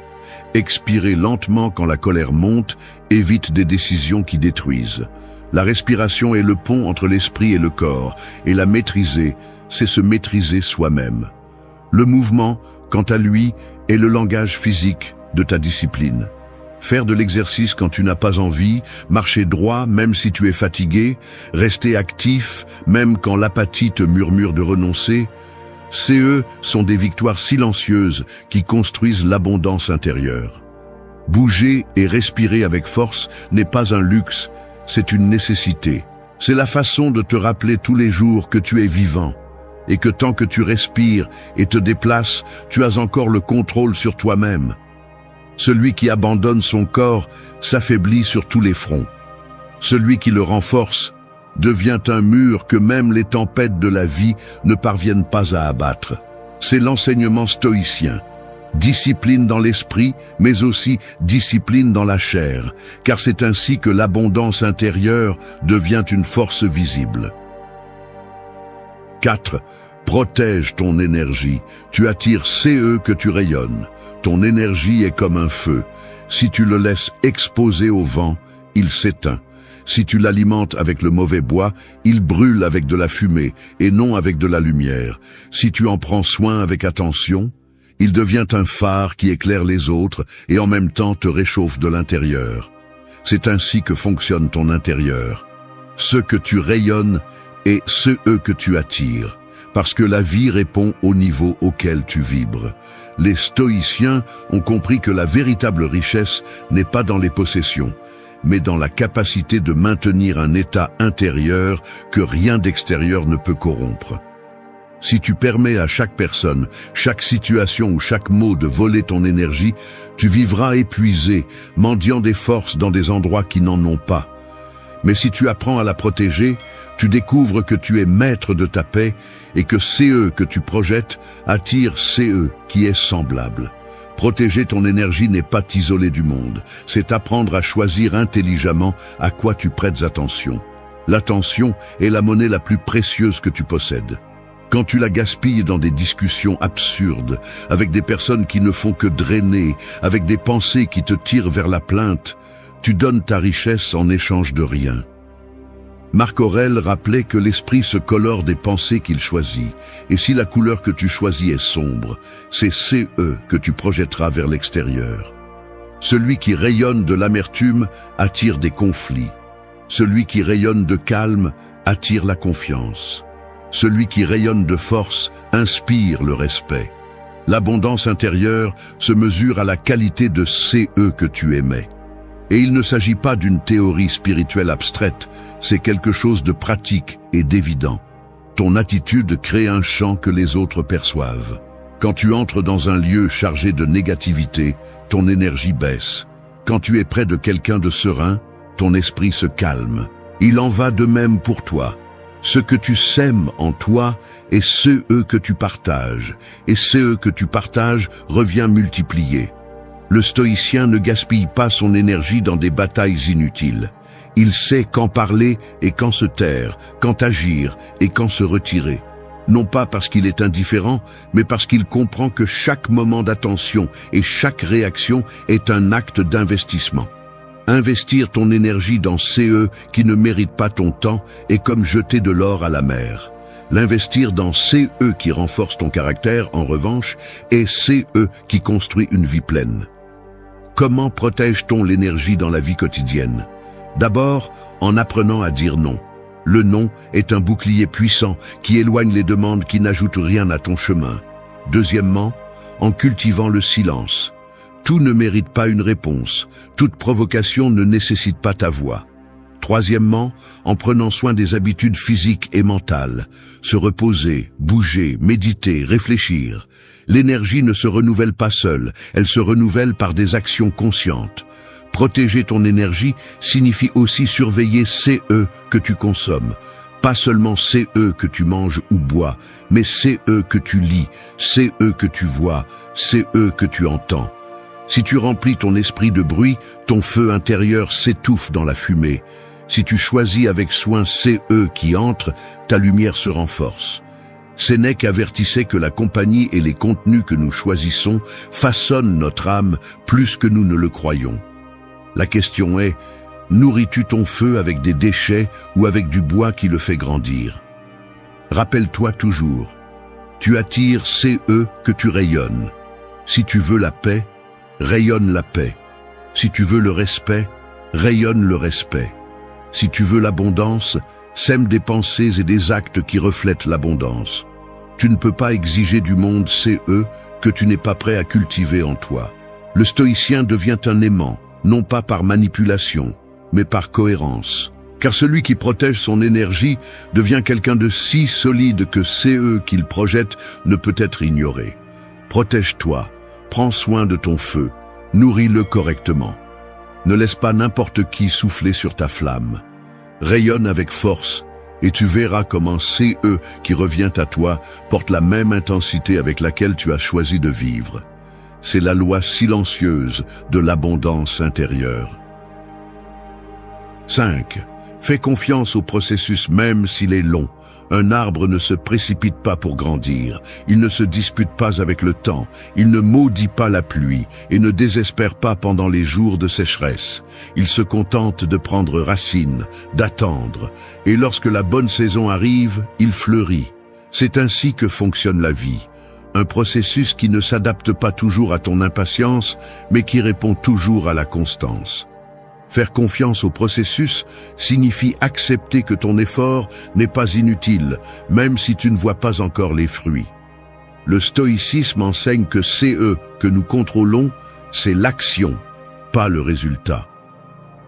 Expirer lentement quand la colère monte évite des décisions qui détruisent. La respiration est le pont entre l'esprit et le corps, et la maîtriser, c'est se maîtriser soi-même. Le mouvement, quant à lui, est le langage physique de ta discipline. Faire de l'exercice quand tu n'as pas envie, marcher droit même si tu es fatigué, rester actif même quand l'apathie te murmure de renoncer, sont des victoires silencieuses qui construisent l'abondance intérieure. Bouger et respirer avec force n'est pas un luxe, c'est une nécessité. C'est la façon de te rappeler tous les jours que tu es vivant et que tant que tu respires et te déplaces, tu as encore le contrôle sur toi-même. Celui qui abandonne son corps s'affaiblit sur tous les fronts. Celui qui le renforce devient un mur que même les tempêtes de la vie ne parviennent pas à abattre. C'est l'enseignement stoïcien. Discipline dans l'esprit, mais aussi discipline dans la chair, car c'est ainsi que l'abondance intérieure devient une force visible. 4. Protège ton énergie. Tu attires CE que tu rayonnes. Ton énergie est comme un feu. Si tu le laisses exposer au vent, il s'éteint. Si tu l'alimentes avec le mauvais bois, il brûle avec de la fumée et non avec de la lumière. Si tu en prends soin avec attention, il devient un phare qui éclaire les autres et en même temps te réchauffe de l'intérieur. C'est ainsi que fonctionne ton intérieur. Ce que tu rayonnes est ce que tu attires, parce que la vie répond au niveau auquel tu vibres. Les stoïciens ont compris que la véritable richesse n'est pas dans les possessions, mais dans la capacité de maintenir un état intérieur que rien d'extérieur ne peut corrompre. Si tu permets à chaque personne, chaque situation ou chaque mot de voler ton énergie, tu vivras épuisé, mendiant des forces dans des endroits qui n'en ont pas. Mais si tu apprends à la protéger, tu découvres que tu es maître de ta paix et que CE que tu projettes attire CE qui est semblable. Protéger ton énergie n'est pas t'isoler du monde, c'est apprendre à choisir intelligemment à quoi tu prêtes attention. L'attention est la monnaie la plus précieuse que tu possèdes. Quand tu la gaspilles dans des discussions absurdes, avec des personnes qui ne font que drainer, avec des pensées qui te tirent vers la plainte, tu donnes ta richesse en échange de rien. Marc Aurèle rappelait que l'esprit se colore des pensées qu'il choisit, et si la couleur que tu choisis est sombre, c'est CE que tu projetteras vers l'extérieur. Celui qui rayonne de l'amertume attire des conflits. Celui qui rayonne de calme attire la confiance. Celui qui rayonne de force inspire le respect. L'abondance intérieure se mesure à la qualité de CE que tu émets. Et il ne s'agit pas d'une théorie spirituelle abstraite, c'est quelque chose de pratique et d'évident. Ton attitude crée un champ que les autres perçoivent. Quand tu entres dans un lieu chargé de négativité, ton énergie baisse. Quand tu es près de quelqu'un de serein, ton esprit se calme. Il en va de même pour toi. Ce que tu sèmes en toi est CE que tu partages, et CE que tu partages revient multiplié. Le stoïcien ne gaspille pas son énergie dans des batailles inutiles. Il sait quand parler et quand se taire, quand agir et quand se retirer. Non pas parce qu'il est indifférent, mais parce qu'il comprend que chaque moment d'attention et chaque réaction est un acte d'investissement. Investir ton énergie dans CE qui ne mérite pas ton temps est comme jeter de l'or à la mer. L'investir dans CE qui renforce ton caractère, en revanche, est CE qui construit une vie pleine. Comment protège-t-on l'énergie dans la vie quotidienne? D'abord, en apprenant à dire non. Le non est un bouclier puissant qui éloigne les demandes qui n'ajoutent rien à ton chemin. Deuxièmement, en cultivant le silence. Tout ne mérite pas une réponse. Toute provocation ne nécessite pas ta voix. Troisièmement, en prenant soin des habitudes physiques et mentales. Se reposer, bouger, méditer, réfléchir. L'énergie ne se renouvelle pas seule, elle se renouvelle par des actions conscientes. Protéger ton énergie signifie aussi surveiller CE que tu consommes. Pas seulement CE que tu manges ou bois, mais CE que tu lis, CE que tu vois, CE que tu entends. Si tu remplis ton esprit de bruit, ton feu intérieur s'étouffe dans la fumée. Si tu choisis avec soin CE qui entre, ta lumière se renforce. Sénèque avertissait que la compagnie et les contenus que nous choisissons façonnent notre âme plus que nous ne le croyons. La question est, nourris-tu ton feu avec des déchets ou avec du bois qui le fait grandir? Rappelle-toi toujours, tu attires CE que tu rayonnes. Si tu veux la paix, rayonne la paix. Si tu veux le respect, rayonne le respect. Si tu veux l'abondance, sème des pensées et des actes qui reflètent l'abondance. Tu ne peux pas exiger du monde CE que tu n'es pas prêt à cultiver en toi. Le stoïcien devient un aimant, non pas par manipulation, mais par cohérence. Car celui qui protège son énergie devient quelqu'un de si solide que CE qu'il projette ne peut être ignoré. Protège-toi, prends soin de ton feu, nourris-le correctement. Ne laisse pas n'importe qui souffler sur ta flamme. Rayonne avec force, et tu verras comment CE qui revient à toi porte la même intensité avec laquelle tu as choisi de vivre. C'est la loi silencieuse de l'abondance intérieure. 5. Fais confiance au processus même s'il est long. Un arbre ne se précipite pas pour grandir, il ne se dispute pas avec le temps, il ne maudit pas la pluie et ne désespère pas pendant les jours de sécheresse. Il se contente de prendre racine, d'attendre, et lorsque la bonne saison arrive, il fleurit. C'est ainsi que fonctionne la vie. Un processus qui ne s'adapte pas toujours à ton impatience, mais qui répond toujours à la constance. Faire confiance au processus signifie accepter que ton effort n'est pas inutile, même si tu ne vois pas encore les fruits. Le stoïcisme enseigne que CE que nous contrôlons, c'est l'action, pas le résultat.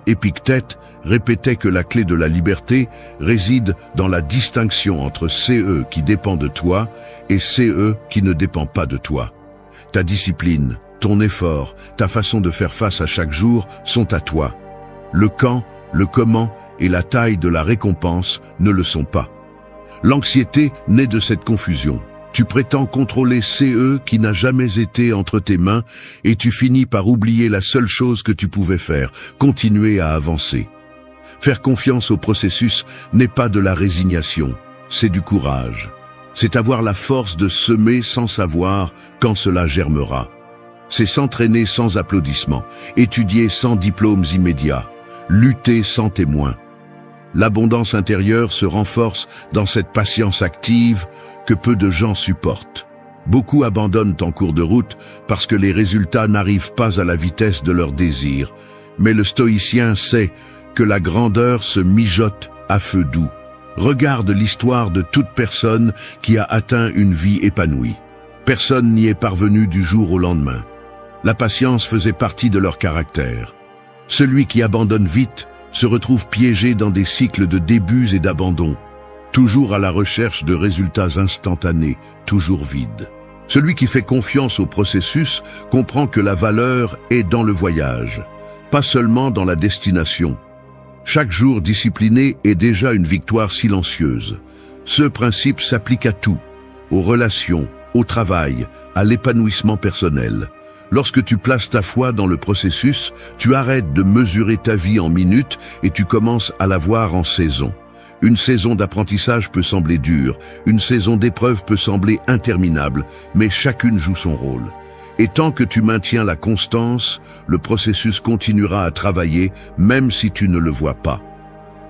Épictète répétait que la clé de la liberté réside dans la distinction entre CE qui dépend de toi et CE qui ne dépend pas de toi. Ta discipline, ton effort, ta façon de faire face à chaque jour sont à toi. Le quand, le comment et la taille de la récompense ne le sont pas. L'anxiété naît de cette confusion. Tu prétends contrôler CE qui n'a jamais été entre tes mains et tu finis par oublier la seule chose que tu pouvais faire, continuer à avancer. Faire confiance au processus n'est pas de la résignation, c'est du courage. C'est avoir la force de semer sans savoir quand cela germera. C'est s'entraîner sans applaudissements, étudier sans diplômes immédiats, lutter sans témoins. L'abondance intérieure se renforce dans cette patience active que peu de gens supportent. Beaucoup abandonnent en cours de route parce que les résultats n'arrivent pas à la vitesse de leurs désirs. Mais le stoïcien sait que la grandeur se mijote à feu doux. Regarde l'histoire de toute personne qui a atteint une vie épanouie. Personne n'y est parvenu du jour au lendemain. La patience faisait partie de leur caractère. Celui qui abandonne vite se retrouve piégé dans des cycles de débuts et d'abandon, toujours à la recherche de résultats instantanés, toujours vides. Celui qui fait confiance au processus comprend que la valeur est dans le voyage, pas seulement dans la destination. Chaque jour discipliné est déjà une victoire silencieuse. Ce principe s'applique à tout, aux relations, au travail, à l'épanouissement personnel. Lorsque tu places ta foi dans le processus, tu arrêtes de mesurer ta vie en minutes et tu commences à la voir en saison. Une saison d'apprentissage peut sembler dure, une saison d'épreuve peut sembler interminable, mais chacune joue son rôle. Et tant que tu maintiens la constance, le processus continuera à travailler, même si tu ne le vois pas.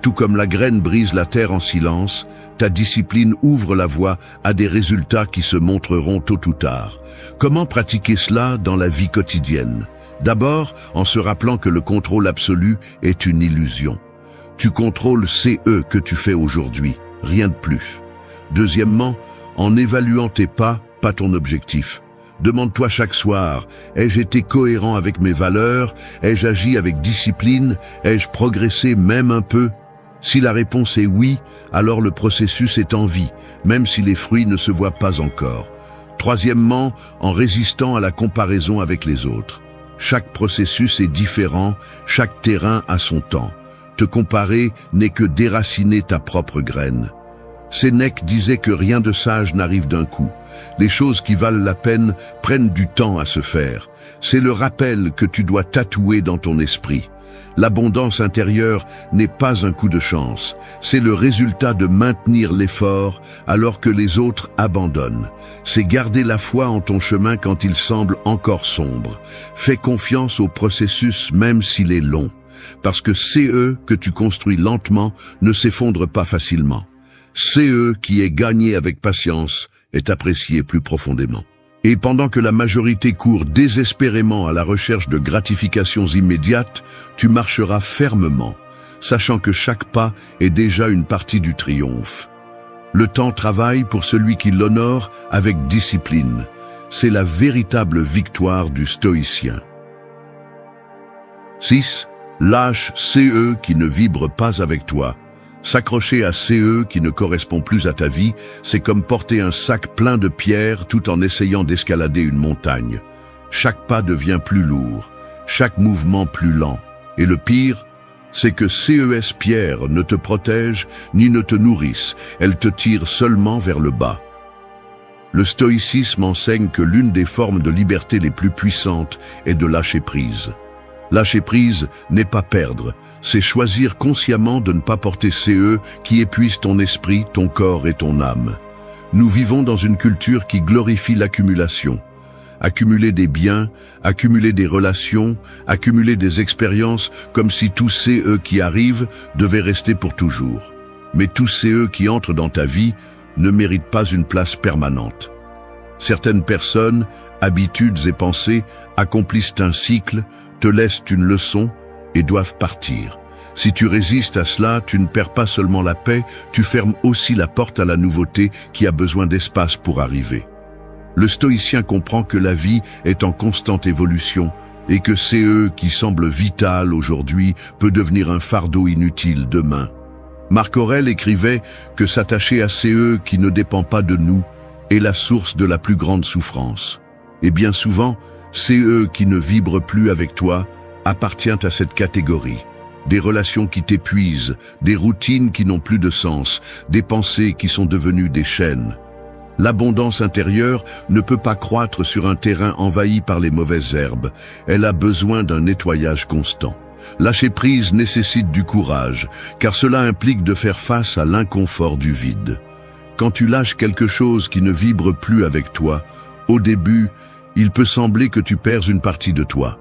Tout comme la graine brise la terre en silence, ta discipline ouvre la voie à des résultats qui se montreront tôt ou tard. Comment pratiquer cela dans la vie quotidienne? D'abord, en se rappelant que le contrôle absolu est une illusion. Tu contrôles CE que tu fais aujourd'hui, rien de plus. Deuxièmement, en évaluant tes pas, pas ton objectif. Demande-toi chaque soir, ai-je été cohérent avec mes valeurs? Ai-je agi avec discipline? Ai-je progressé même un peu? Si la réponse est oui, alors le processus est en vie, même si les fruits ne se voient pas encore. Troisièmement, en résistant à la comparaison avec les autres. Chaque processus est différent, chaque terrain a son temps. Te comparer n'est que déraciner ta propre graine. Sénèque disait que rien de sage n'arrive d'un coup. Les choses qui valent la peine prennent du temps à se faire. C'est le rappel que tu dois tatouer dans ton esprit. L'abondance intérieure n'est pas un coup de chance, c'est le résultat de maintenir l'effort alors que les autres abandonnent. C'est garder la foi en ton chemin quand il semble encore sombre. Fais confiance au processus même s'il est long, parce que CE que tu construis lentement ne s'effondre pas facilement. CE qui est gagné avec patience est apprécié plus profondément. Et pendant que la majorité court désespérément à la recherche de gratifications immédiates, tu marcheras fermement, sachant que chaque pas est déjà une partie du triomphe. Le temps travaille pour celui qui l'honore avec discipline. C'est la véritable victoire du stoïcien. 6. Lâche CE qui ne vibre pas avec toi. S'accrocher à CE qui ne correspond plus à ta vie, c'est comme porter un sac plein de pierres tout en essayant d'escalader une montagne. Chaque pas devient plus lourd, chaque mouvement plus lent. Et le pire, c'est que ces pierres ne te protègent ni ne te nourrissent, elles te tirent seulement vers le bas. Le stoïcisme enseigne que l'une des formes de liberté les plus puissantes est de lâcher prise. Lâcher prise n'est pas perdre, c'est choisir consciemment de ne pas porter CE qui épuisent ton esprit, ton corps et ton âme. Nous vivons dans une culture qui glorifie l'accumulation. Accumuler des biens, accumuler des relations, accumuler des expériences, comme si tous CE qui arrivent devaient rester pour toujours. Mais tous CE qui entrent dans ta vie ne méritent pas une place permanente. Certaines personnes, habitudes et pensées accomplissent un cycle, te laissent une leçon et doivent partir. Si tu résistes à cela, tu ne perds pas seulement la paix, tu fermes aussi la porte à la nouveauté qui a besoin d'espace pour arriver. Le stoïcien comprend que la vie est en constante évolution et que CE qui semble vital aujourd'hui peut devenir un fardeau inutile demain. Marc Aurèle écrivait que s'attacher à CE qui ne dépend pas de nous est la source de la plus grande souffrance. Et bien souvent, CE qui ne vibre plus avec toi appartient à cette catégorie. Des relations qui t'épuisent, des routines qui n'ont plus de sens, des pensées qui sont devenues des chaînes. L'abondance intérieure ne peut pas croître sur un terrain envahi par les mauvaises herbes. Elle a besoin d'un nettoyage constant. Lâcher prise nécessite du courage, car cela implique de faire face à l'inconfort du vide. Quand tu lâches quelque chose qui ne vibre plus avec toi, au début, il peut sembler que tu perds une partie de toi.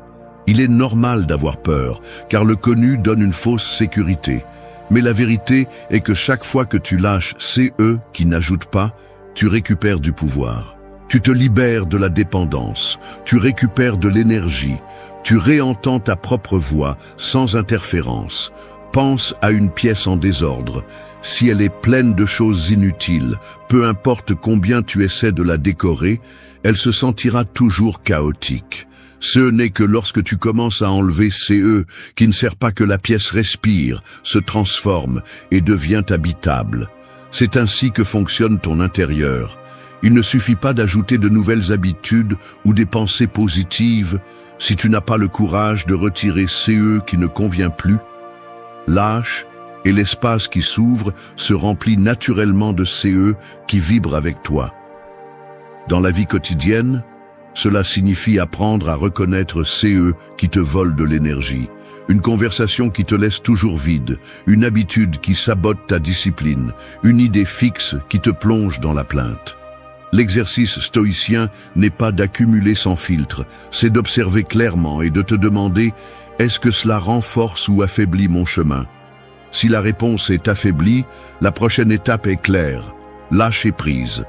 Il est normal d'avoir peur, car le connu donne une fausse sécurité. Mais la vérité est que chaque fois que tu lâches CE qui n'ajoute pas, tu récupères du pouvoir. Tu te libères de la dépendance, tu récupères de l'énergie, tu réentends ta propre voix sans interférence. Pense à une pièce en désordre. Si elle est pleine de choses inutiles, peu importe combien tu essaies de la décorer, elle se sentira toujours chaotique. Ce n'est que lorsque tu commences à enlever CE qui ne sert pas que la pièce respire, se transforme et devient habitable. C'est ainsi que fonctionne ton intérieur. Il ne suffit pas d'ajouter de nouvelles habitudes ou des pensées positives si tu n'as pas le courage de retirer CE qui ne convient plus. Lâche et l'espace qui s'ouvre se remplit naturellement de CE qui vibrent avec toi. Dans la vie quotidienne, cela signifie apprendre à reconnaître CE qui te volent de l'énergie, une conversation qui te laisse toujours vide, une habitude qui sabote ta discipline, une idée fixe qui te plonge dans la plainte. L'exercice stoïcien n'est pas d'accumuler sans filtre, c'est d'observer clairement et de te demander « Est-ce que cela renforce ou affaiblit mon chemin ?» Si la réponse est affaiblie, la prochaine étape est claire, lâcher prise.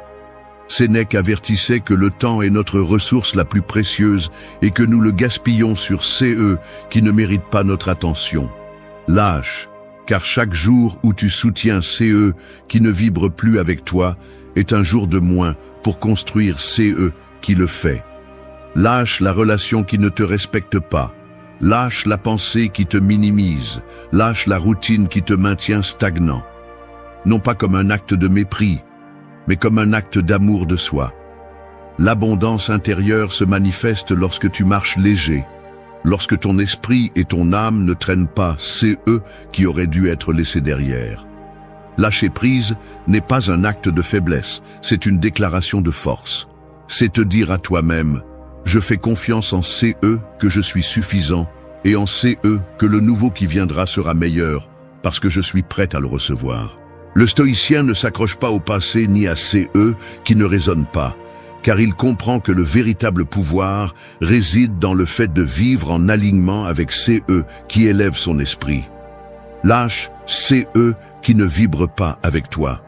Sénèque avertissait que le temps est notre ressource la plus précieuse et que nous le gaspillons sur CE qui ne méritent pas notre attention. Lâche, car chaque jour où tu soutiens CE qui ne vibre plus avec toi est un jour de moins pour construire CE qui le fait. Lâche la relation qui ne te respecte pas. Lâche la pensée qui te minimise. Lâche la routine qui te maintient stagnant. Non pas comme un acte de mépris, mais comme un acte d'amour de soi. L'abondance intérieure se manifeste lorsque tu marches léger, lorsque ton esprit et ton âme ne traînent pas CE qui auraient dû être laissés derrière. Lâcher prise n'est pas un acte de faiblesse, c'est une déclaration de force. C'est te dire à toi-même, je fais confiance en CE que je suis suffisant et en CE que le nouveau qui viendra sera meilleur parce que je suis prêt à le recevoir. Le stoïcien ne s'accroche pas au passé ni à CE qui ne résonnent pas, car il comprend que le véritable pouvoir réside dans le fait de vivre en alignement avec CE qui élève son esprit. Lâche CE qui ne vibre pas avec toi.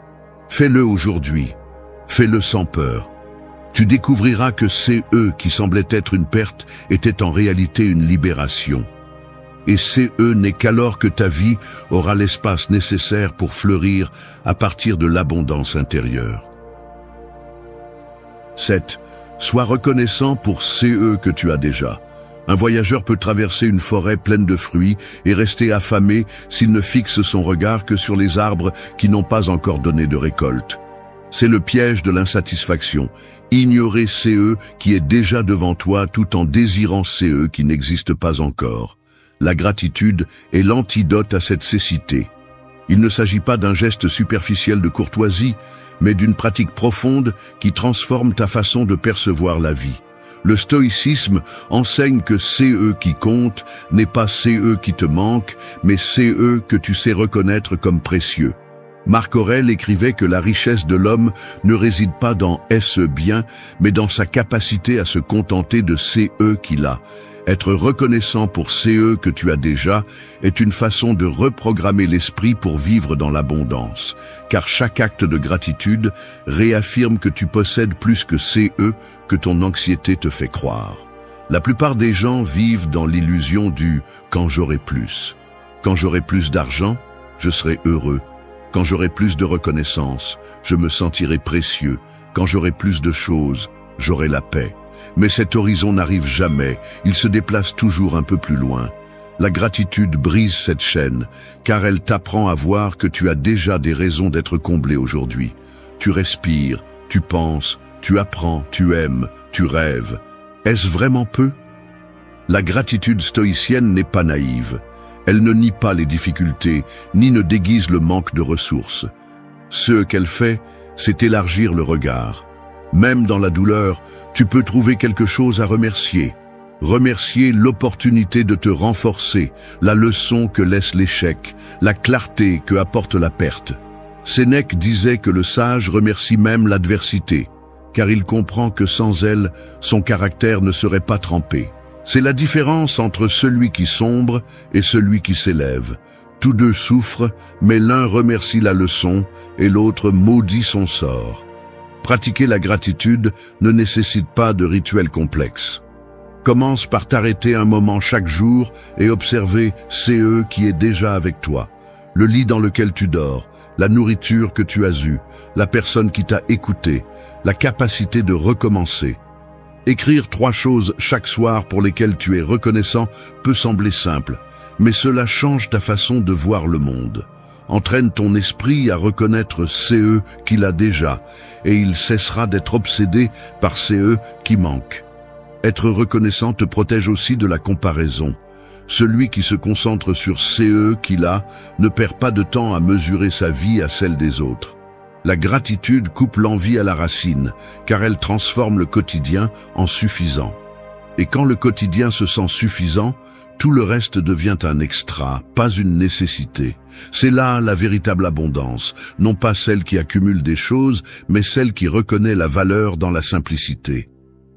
Fais-le aujourd'hui. Fais-le sans peur. Tu découvriras que CE qui semblait être une perte était en réalité une libération. Et CE n'est qu'alors que ta vie aura l'espace nécessaire pour fleurir à partir de l'abondance intérieure. 7. Sois reconnaissant pour CE que tu as déjà. Un voyageur peut traverser une forêt pleine de fruits et rester affamé s'il ne fixe son regard que sur les arbres qui n'ont pas encore donné de récolte. C'est le piège de l'insatisfaction. Ignorer CE qui est déjà devant toi tout en désirant CE qui n'existe pas encore. La gratitude est l'antidote à cette cécité. Il ne s'agit pas d'un geste superficiel de courtoisie, mais d'une pratique profonde qui transforme ta façon de percevoir la vie. Le stoïcisme enseigne que CE qui compte n'est pas CE qui te manque, mais CE que tu sais reconnaître comme précieux. Marc Aurèle écrivait que la richesse de l'homme ne réside pas dans « est-ce bien », mais dans sa capacité à se contenter de CE qu'il a. Être reconnaissant pour CE que tu as déjà est une façon de reprogrammer l'esprit pour vivre dans l'abondance, car chaque acte de gratitude réaffirme que tu possèdes plus que CE que ton anxiété te fait croire. La plupart des gens vivent dans l'illusion du « quand j'aurai plus ». Quand j'aurai plus d'argent, je serai heureux. Quand j'aurai plus de reconnaissance, je me sentirai précieux. Quand j'aurai plus de choses, j'aurai la paix. Mais cet horizon n'arrive jamais, il se déplace toujours un peu plus loin. La gratitude brise cette chaîne, car elle t'apprend à voir que tu as déjà des raisons d'être comblé aujourd'hui. Tu respires, tu penses, tu apprends, tu aimes, tu rêves. Est-ce vraiment peu? La gratitude stoïcienne n'est pas naïve. Elle ne nie pas les difficultés, ni ne déguise le manque de ressources. Ce qu'elle fait, c'est élargir le regard. Même dans la douleur, tu peux trouver quelque chose à remercier. Remercier l'opportunité de te renforcer, la leçon que laisse l'échec, la clarté que apporte la perte. Sénèque disait que le sage remercie même l'adversité, car il comprend que sans elle, son caractère ne serait pas trempé. C'est la différence entre celui qui sombre et celui qui s'élève. Tous deux souffrent, mais l'un remercie la leçon et l'autre maudit son sort. Pratiquer la gratitude ne nécessite pas de rituel complexe. Commence par t'arrêter un moment chaque jour et observer CE qui est déjà avec toi. Le lit dans lequel tu dors, la nourriture que tu as eue, la personne qui t'a écouté, la capacité de recommencer. Écrire 3 choses chaque soir pour lesquelles tu es reconnaissant peut sembler simple, mais cela change ta façon de voir le monde. Entraîne ton esprit à reconnaître CE qu'il a déjà, et il cessera d'être obsédé par CE qui manque. Être reconnaissant te protège aussi de la comparaison. Celui qui se concentre sur CE qu'il a ne perd pas de temps à mesurer sa vie à celle des autres. La gratitude coupe l'envie à la racine, car elle transforme le quotidien en suffisant. Et quand le quotidien se sent suffisant, tout le reste devient un extra, pas une nécessité. C'est là la véritable abondance, non pas celle qui accumule des choses, mais celle qui reconnaît la valeur dans la simplicité.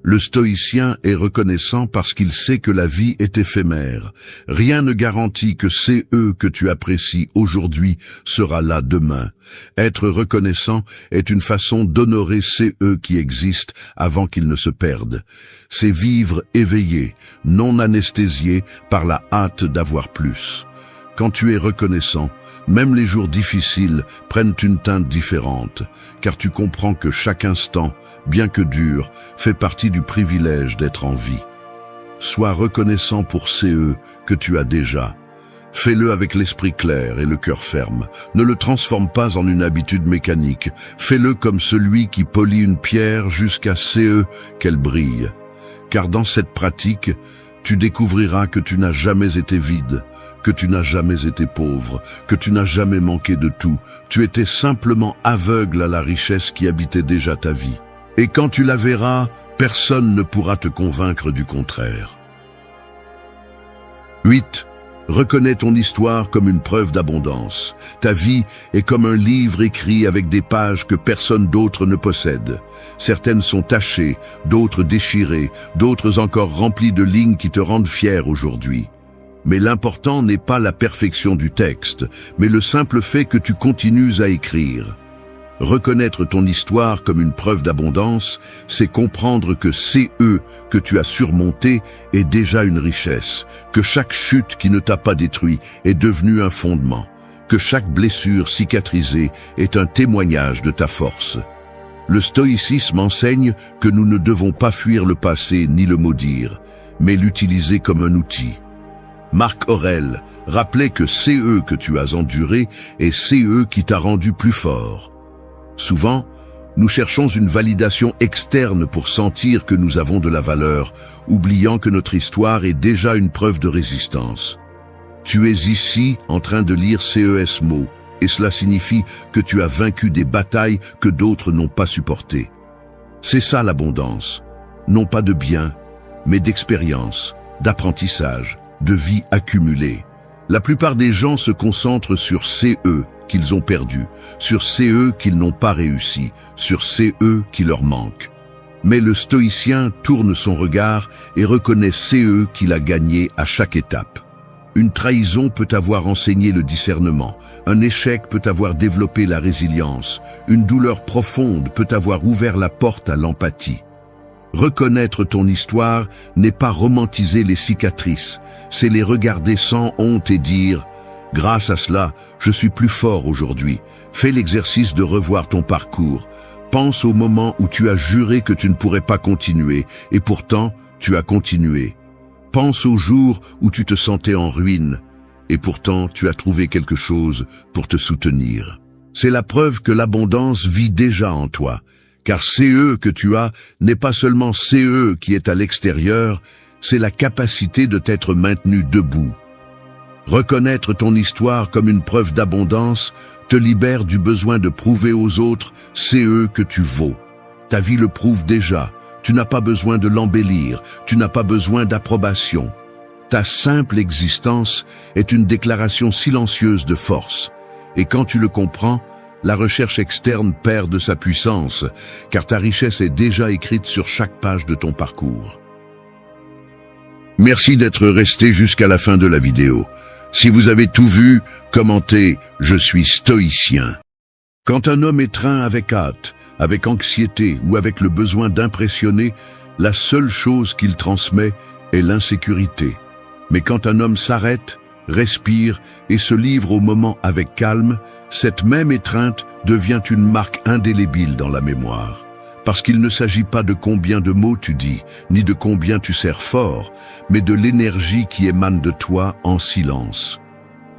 Le stoïcien est reconnaissant parce qu'il sait que la vie est éphémère. Rien ne garantit que CE que tu apprécies aujourd'hui sera là demain. Être reconnaissant est une façon d'honorer CE qui existent avant qu'ils ne se perdent. C'est vivre éveillé, non anesthésié par la hâte d'avoir plus. Quand tu es reconnaissant, même les jours difficiles prennent une teinte différente, car tu comprends que chaque instant, bien que dur, fait partie du privilège d'être en vie. Sois reconnaissant pour CE que tu as déjà. Fais-le avec l'esprit clair et le cœur ferme. Ne le transforme pas en une habitude mécanique. Fais-le comme celui qui polit une pierre jusqu'à CE qu'elle brille. Car dans cette pratique, tu découvriras que tu n'as jamais été vide, que tu n'as jamais été pauvre, que tu n'as jamais manqué de tout. Tu étais simplement aveugle à la richesse qui habitait déjà ta vie. Et quand tu la verras, personne ne pourra te convaincre du contraire. 8. Reconnais ton histoire comme une preuve d'abondance. Ta vie est comme un livre écrit avec des pages que personne d'autre ne possède. Certaines sont tachées, d'autres déchirées, d'autres encore remplies de lignes qui te rendent fier aujourd'hui. Mais l'important n'est pas la perfection du texte, mais le simple fait que tu continues à écrire. Reconnaître ton histoire comme une preuve d'abondance, c'est comprendre que CE que tu as surmonté est déjà une richesse, que chaque chute qui ne t'a pas détruit est devenue un fondement, que chaque blessure cicatrisée est un témoignage de ta force. Le stoïcisme enseigne que nous ne devons pas fuir le passé ni le maudire, mais l'utiliser comme un outil. Marc Aurèle rappelait que c'est eux que tu as enduré et c'est eux qui t'a rendu plus fort. Souvent, nous cherchons une validation externe pour sentir que nous avons de la valeur, oubliant que notre histoire est déjà une preuve de résistance. Tu es ici en train de lire CES mots, et cela signifie que tu as vaincu des batailles que d'autres n'ont pas supportées. C'est ça l'abondance, non pas de biens, mais d'expérience, d'apprentissage, de vie accumulée. La plupart des gens se concentrent sur CE qu'ils ont perdu, sur CE qu'ils n'ont pas réussi, sur CE qui leur manquent. Mais le stoïcien tourne son regard et reconnaît CE qu'il a gagné à chaque étape. Une trahison peut avoir enseigné le discernement, un échec peut avoir développé la résilience, une douleur profonde peut avoir ouvert la porte à l'empathie. Reconnaître ton histoire n'est pas romantiser les cicatrices, c'est les regarder sans honte et dire « Grâce à cela, je suis plus fort aujourd'hui ». Fais l'exercice de revoir ton parcours. Pense au moment où tu as juré que tu ne pourrais pas continuer, et pourtant, tu as continué. Pense au jour où tu te sentais en ruine, et pourtant tu as trouvé quelque chose pour te soutenir. C'est la preuve que l'abondance vit déjà en toi, car CE que tu as n'est pas seulement CE qui est à l'extérieur, c'est la capacité de t'être maintenu debout. Reconnaître ton histoire comme une preuve d'abondance te libère du besoin de prouver aux autres CE que tu vaux. Ta vie le prouve déjà. Tu n'as pas besoin de l'embellir, tu n'as pas besoin d'approbation. Ta simple existence est une déclaration silencieuse de force. Et quand tu le comprends, la recherche externe perd de sa puissance, car ta richesse est déjà écrite sur chaque page de ton parcours. Merci d'être resté jusqu'à la fin de la vidéo. Si vous avez tout vu, commentez « Je suis stoïcien ». Quand un homme étreint avec hâte, avec anxiété ou avec le besoin d'impressionner, la seule chose qu'il transmet est l'insécurité. Mais quand un homme s'arrête, respire et se livre au moment avec calme, cette même étreinte devient une marque indélébile dans la mémoire. Parce qu'il ne s'agit pas de combien de mots tu dis, ni de combien tu serres fort, mais de l'énergie qui émane de toi en silence.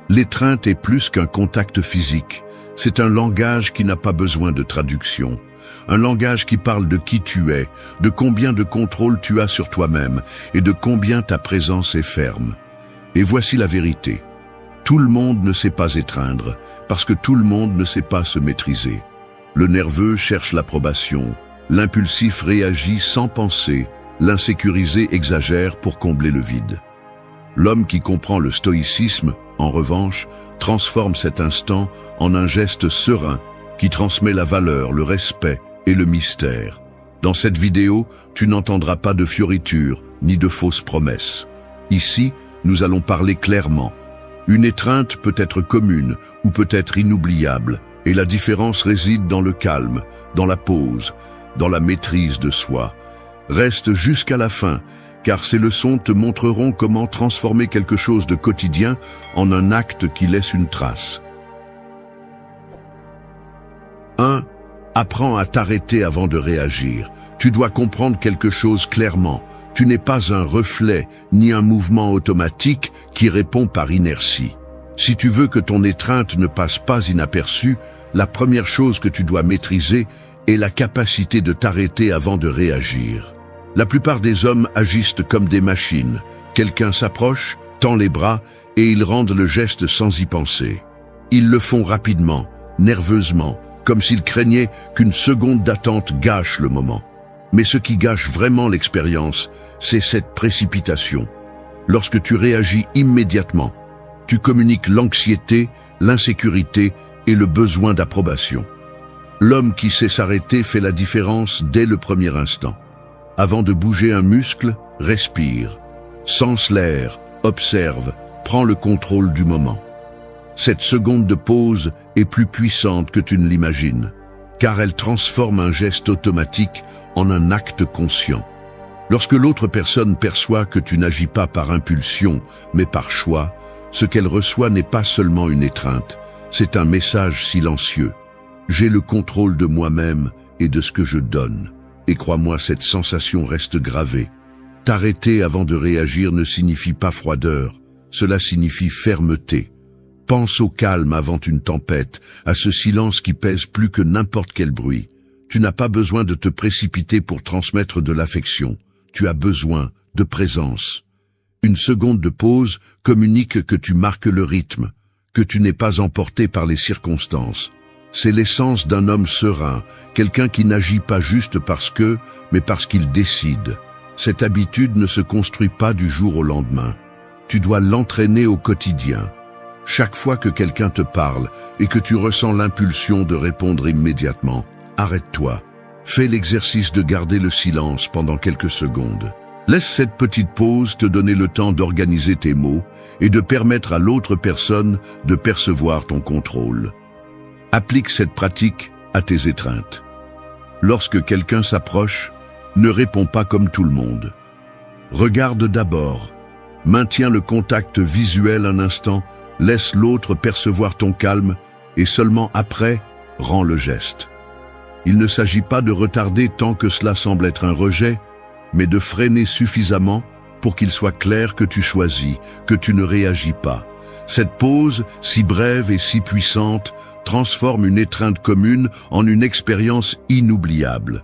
L'étreinte est plus qu'un contact physique. C'est un langage qui n'a pas besoin de traduction. Un langage qui parle de qui tu es, de combien de contrôle tu as sur toi-même et de combien ta présence est ferme. Et voici la vérité. Tout le monde ne sait pas étreindre, parce que tout le monde ne sait pas se maîtriser. Le nerveux cherche l'approbation, l'impulsif réagit sans penser, l'insécurisé exagère pour combler le vide. L'homme qui comprend le stoïcisme, en revanche, transforme cet instant en un geste serein qui transmet la valeur, le respect et le mystère. Dans cette vidéo, tu n'entendras pas de fioritures ni de fausses promesses. Ici, nous allons parler clairement. Une étreinte peut être commune ou peut être inoubliable, et la différence réside dans le calme, dans la pause, dans la maîtrise de soi. Reste jusqu'à la fin, car ces leçons te montreront comment transformer quelque chose de quotidien en un acte qui laisse une trace. 1. Apprends à t'arrêter avant de réagir. Tu dois comprendre quelque chose clairement. Tu n'es pas un reflet, ni un mouvement automatique qui répond par inertie. Si tu veux que ton étreinte ne passe pas inaperçue, la première chose que tu dois maîtriser est la capacité de t'arrêter avant de réagir. La plupart des hommes agissent comme des machines. Quelqu'un s'approche, tend les bras et ils rendent le geste sans y penser. Ils le font rapidement, nerveusement, comme s'ils craignaient qu'une seconde d'attente gâche le moment. Mais ce qui gâche vraiment l'expérience, c'est cette précipitation. Lorsque tu réagis immédiatement, tu communiques l'anxiété, l'insécurité et le besoin d'approbation. L'homme qui sait s'arrêter fait la différence dès le premier instant. Avant de bouger un muscle, respire. Sens l'air, observe, prends le contrôle du moment. Cette seconde de pause est plus puissante que tu ne l'imagines, car elle transforme un geste automatique en un acte conscient. Lorsque l'autre personne perçoit que tu n'agis pas par impulsion, mais par choix, ce qu'elle reçoit n'est pas seulement une étreinte, c'est un message silencieux. J'ai le contrôle de moi-même et de ce que je donne. Et crois-moi, cette sensation reste gravée. T'arrêter avant de réagir ne signifie pas froideur, cela signifie fermeté. Pense au calme avant une tempête, à ce silence qui pèse plus que n'importe quel bruit. Tu n'as pas besoin de te précipiter pour transmettre de l'affection. Tu as besoin de présence. Une seconde de pause communique que tu marques le rythme, que tu n'es pas emporté par les circonstances. C'est l'essence d'un homme serein, quelqu'un qui n'agit pas juste parce que, mais parce qu'il décide. Cette habitude ne se construit pas du jour au lendemain. Tu dois l'entraîner au quotidien. Chaque fois que quelqu'un te parle et que tu ressens l'impulsion de répondre immédiatement, arrête-toi. Fais l'exercice de garder le silence pendant quelques secondes. Laisse cette petite pause te donner le temps d'organiser tes mots et de permettre à l'autre personne de percevoir ton contrôle. Applique cette pratique à tes étreintes. Lorsque quelqu'un s'approche, ne réponds pas comme tout le monde. Regarde d'abord. Maintiens le contact visuel un instant, laisse l'autre percevoir ton calme et seulement après, rends le geste. Il ne s'agit pas de retarder tant que cela semble être un rejet, mais de freiner suffisamment pour qu'il soit clair que tu choisis, que tu ne réagis pas. Cette pause, si brève et si puissante, transforme une étreinte commune en une expérience inoubliable.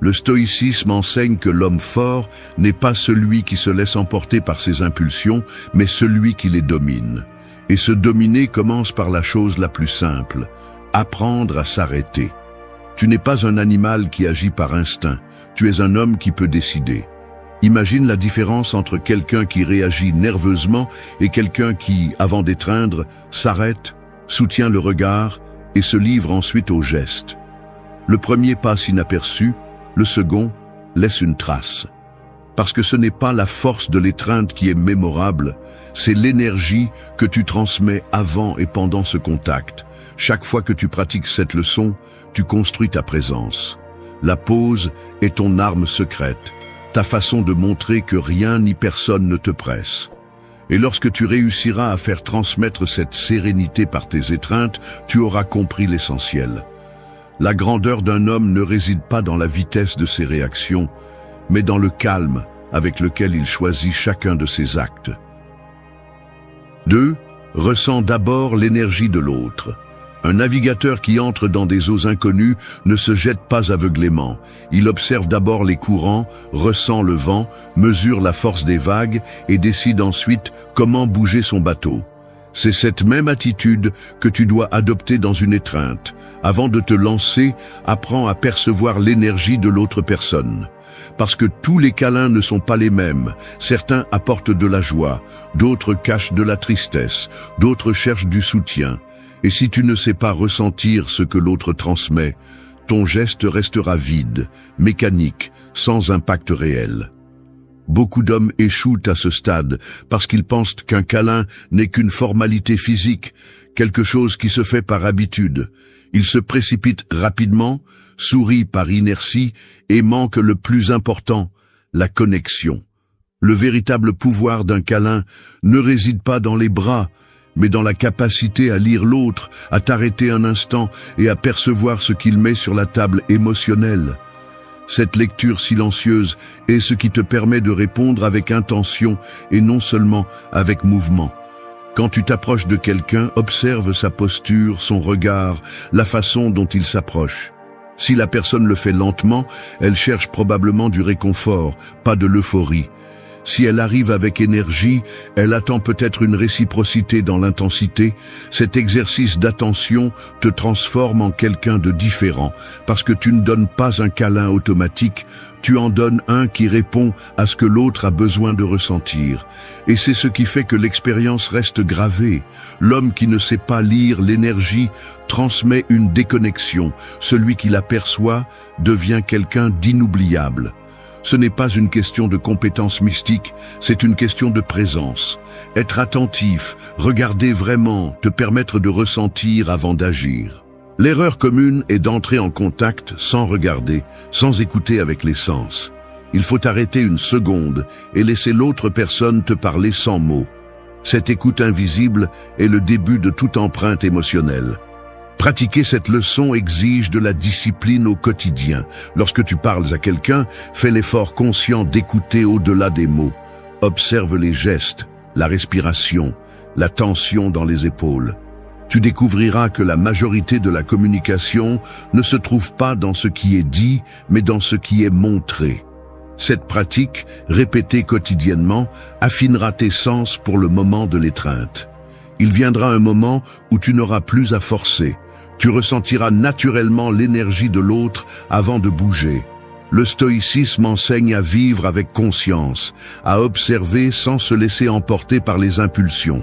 Le stoïcisme enseigne que l'homme fort n'est pas celui qui se laisse emporter par ses impulsions, mais celui qui les domine. Et se dominer commence par la chose la plus simple, apprendre à s'arrêter. Tu n'es pas un animal qui agit par instinct, tu es un homme qui peut décider. Imagine la différence entre quelqu'un qui réagit nerveusement et quelqu'un qui, avant d'étreindre, s'arrête, soutient le regard et se livre ensuite au geste. Le premier passe inaperçu, le second laisse une trace. Parce que ce n'est pas la force de l'étreinte qui est mémorable, c'est l'énergie que tu transmets avant et pendant ce contact. Chaque fois que tu pratiques cette leçon, tu construis ta présence. La pause est ton arme secrète, ta façon de montrer que rien ni personne ne te presse. Et lorsque tu réussiras à faire transmettre cette sérénité par tes étreintes, tu auras compris l'essentiel. La grandeur d'un homme ne réside pas dans la vitesse de ses réactions, mais dans le calme avec lequel il choisit chacun de ses actes. 2. Ressens d'abord l'énergie de l'autre. Un navigateur qui entre dans des eaux inconnues ne se jette pas aveuglément. Il observe d'abord les courants, ressent le vent, mesure la force des vagues et décide ensuite comment bouger son bateau. C'est cette même attitude que tu dois adopter dans une étreinte. Avant de te lancer, apprends à percevoir l'énergie de l'autre personne. Parce que tous les câlins ne sont pas les mêmes. Certains apportent de la joie, d'autres cachent de la tristesse, d'autres cherchent du soutien. Et si tu ne sais pas ressentir ce que l'autre transmet, ton geste restera vide, mécanique, sans impact réel. Beaucoup d'hommes échouent à ce stade parce qu'ils pensent qu'un câlin n'est qu'une formalité physique, quelque chose qui se fait par habitude. Ils se précipitent rapidement, sourient par inertie et manquent le plus important, la connexion. Le véritable pouvoir d'un câlin ne réside pas dans les bras, mais dans la capacité à lire l'autre, à t'arrêter un instant et à percevoir ce qu'il met sur la table émotionnelle. Cette lecture silencieuse est ce qui te permet de répondre avec intention et non seulement avec mouvement. Quand tu t'approches de quelqu'un, observe sa posture, son regard, la façon dont il s'approche. Si la personne le fait lentement, elle cherche probablement du réconfort, pas de l'euphorie. Si elle arrive avec énergie, elle attend peut-être une réciprocité dans l'intensité. Cet exercice d'attention te transforme en quelqu'un de différent, parce que tu ne donnes pas un câlin automatique, tu en donnes un qui répond à ce que l'autre a besoin de ressentir. Et c'est ce qui fait que l'expérience reste gravée. L'homme qui ne sait pas lire l'énergie transmet une déconnexion. Celui qui l'aperçoit devient quelqu'un d'inoubliable. Ce n'est pas une question de compétence mystique, c'est une question de présence. Être attentif, regarder vraiment, te permettre de ressentir avant d'agir. L'erreur commune est d'entrer en contact sans regarder, sans écouter avec les sens. Il faut arrêter une seconde et laisser l'autre personne te parler sans mots. Cette écoute invisible est le début de toute empreinte émotionnelle. Pratiquer cette leçon exige de la discipline au quotidien. Lorsque tu parles à quelqu'un, fais l'effort conscient d'écouter au-delà des mots. Observe les gestes, la respiration, la tension dans les épaules. Tu découvriras que la majorité de la communication ne se trouve pas dans ce qui est dit, mais dans ce qui est montré. Cette pratique, répétée quotidiennement, affinera tes sens pour le moment de l'étreinte. Il viendra un moment où tu n'auras plus à forcer. Tu ressentiras naturellement l'énergie de l'autre avant de bouger. Le stoïcisme enseigne à vivre avec conscience, à observer sans se laisser emporter par les impulsions.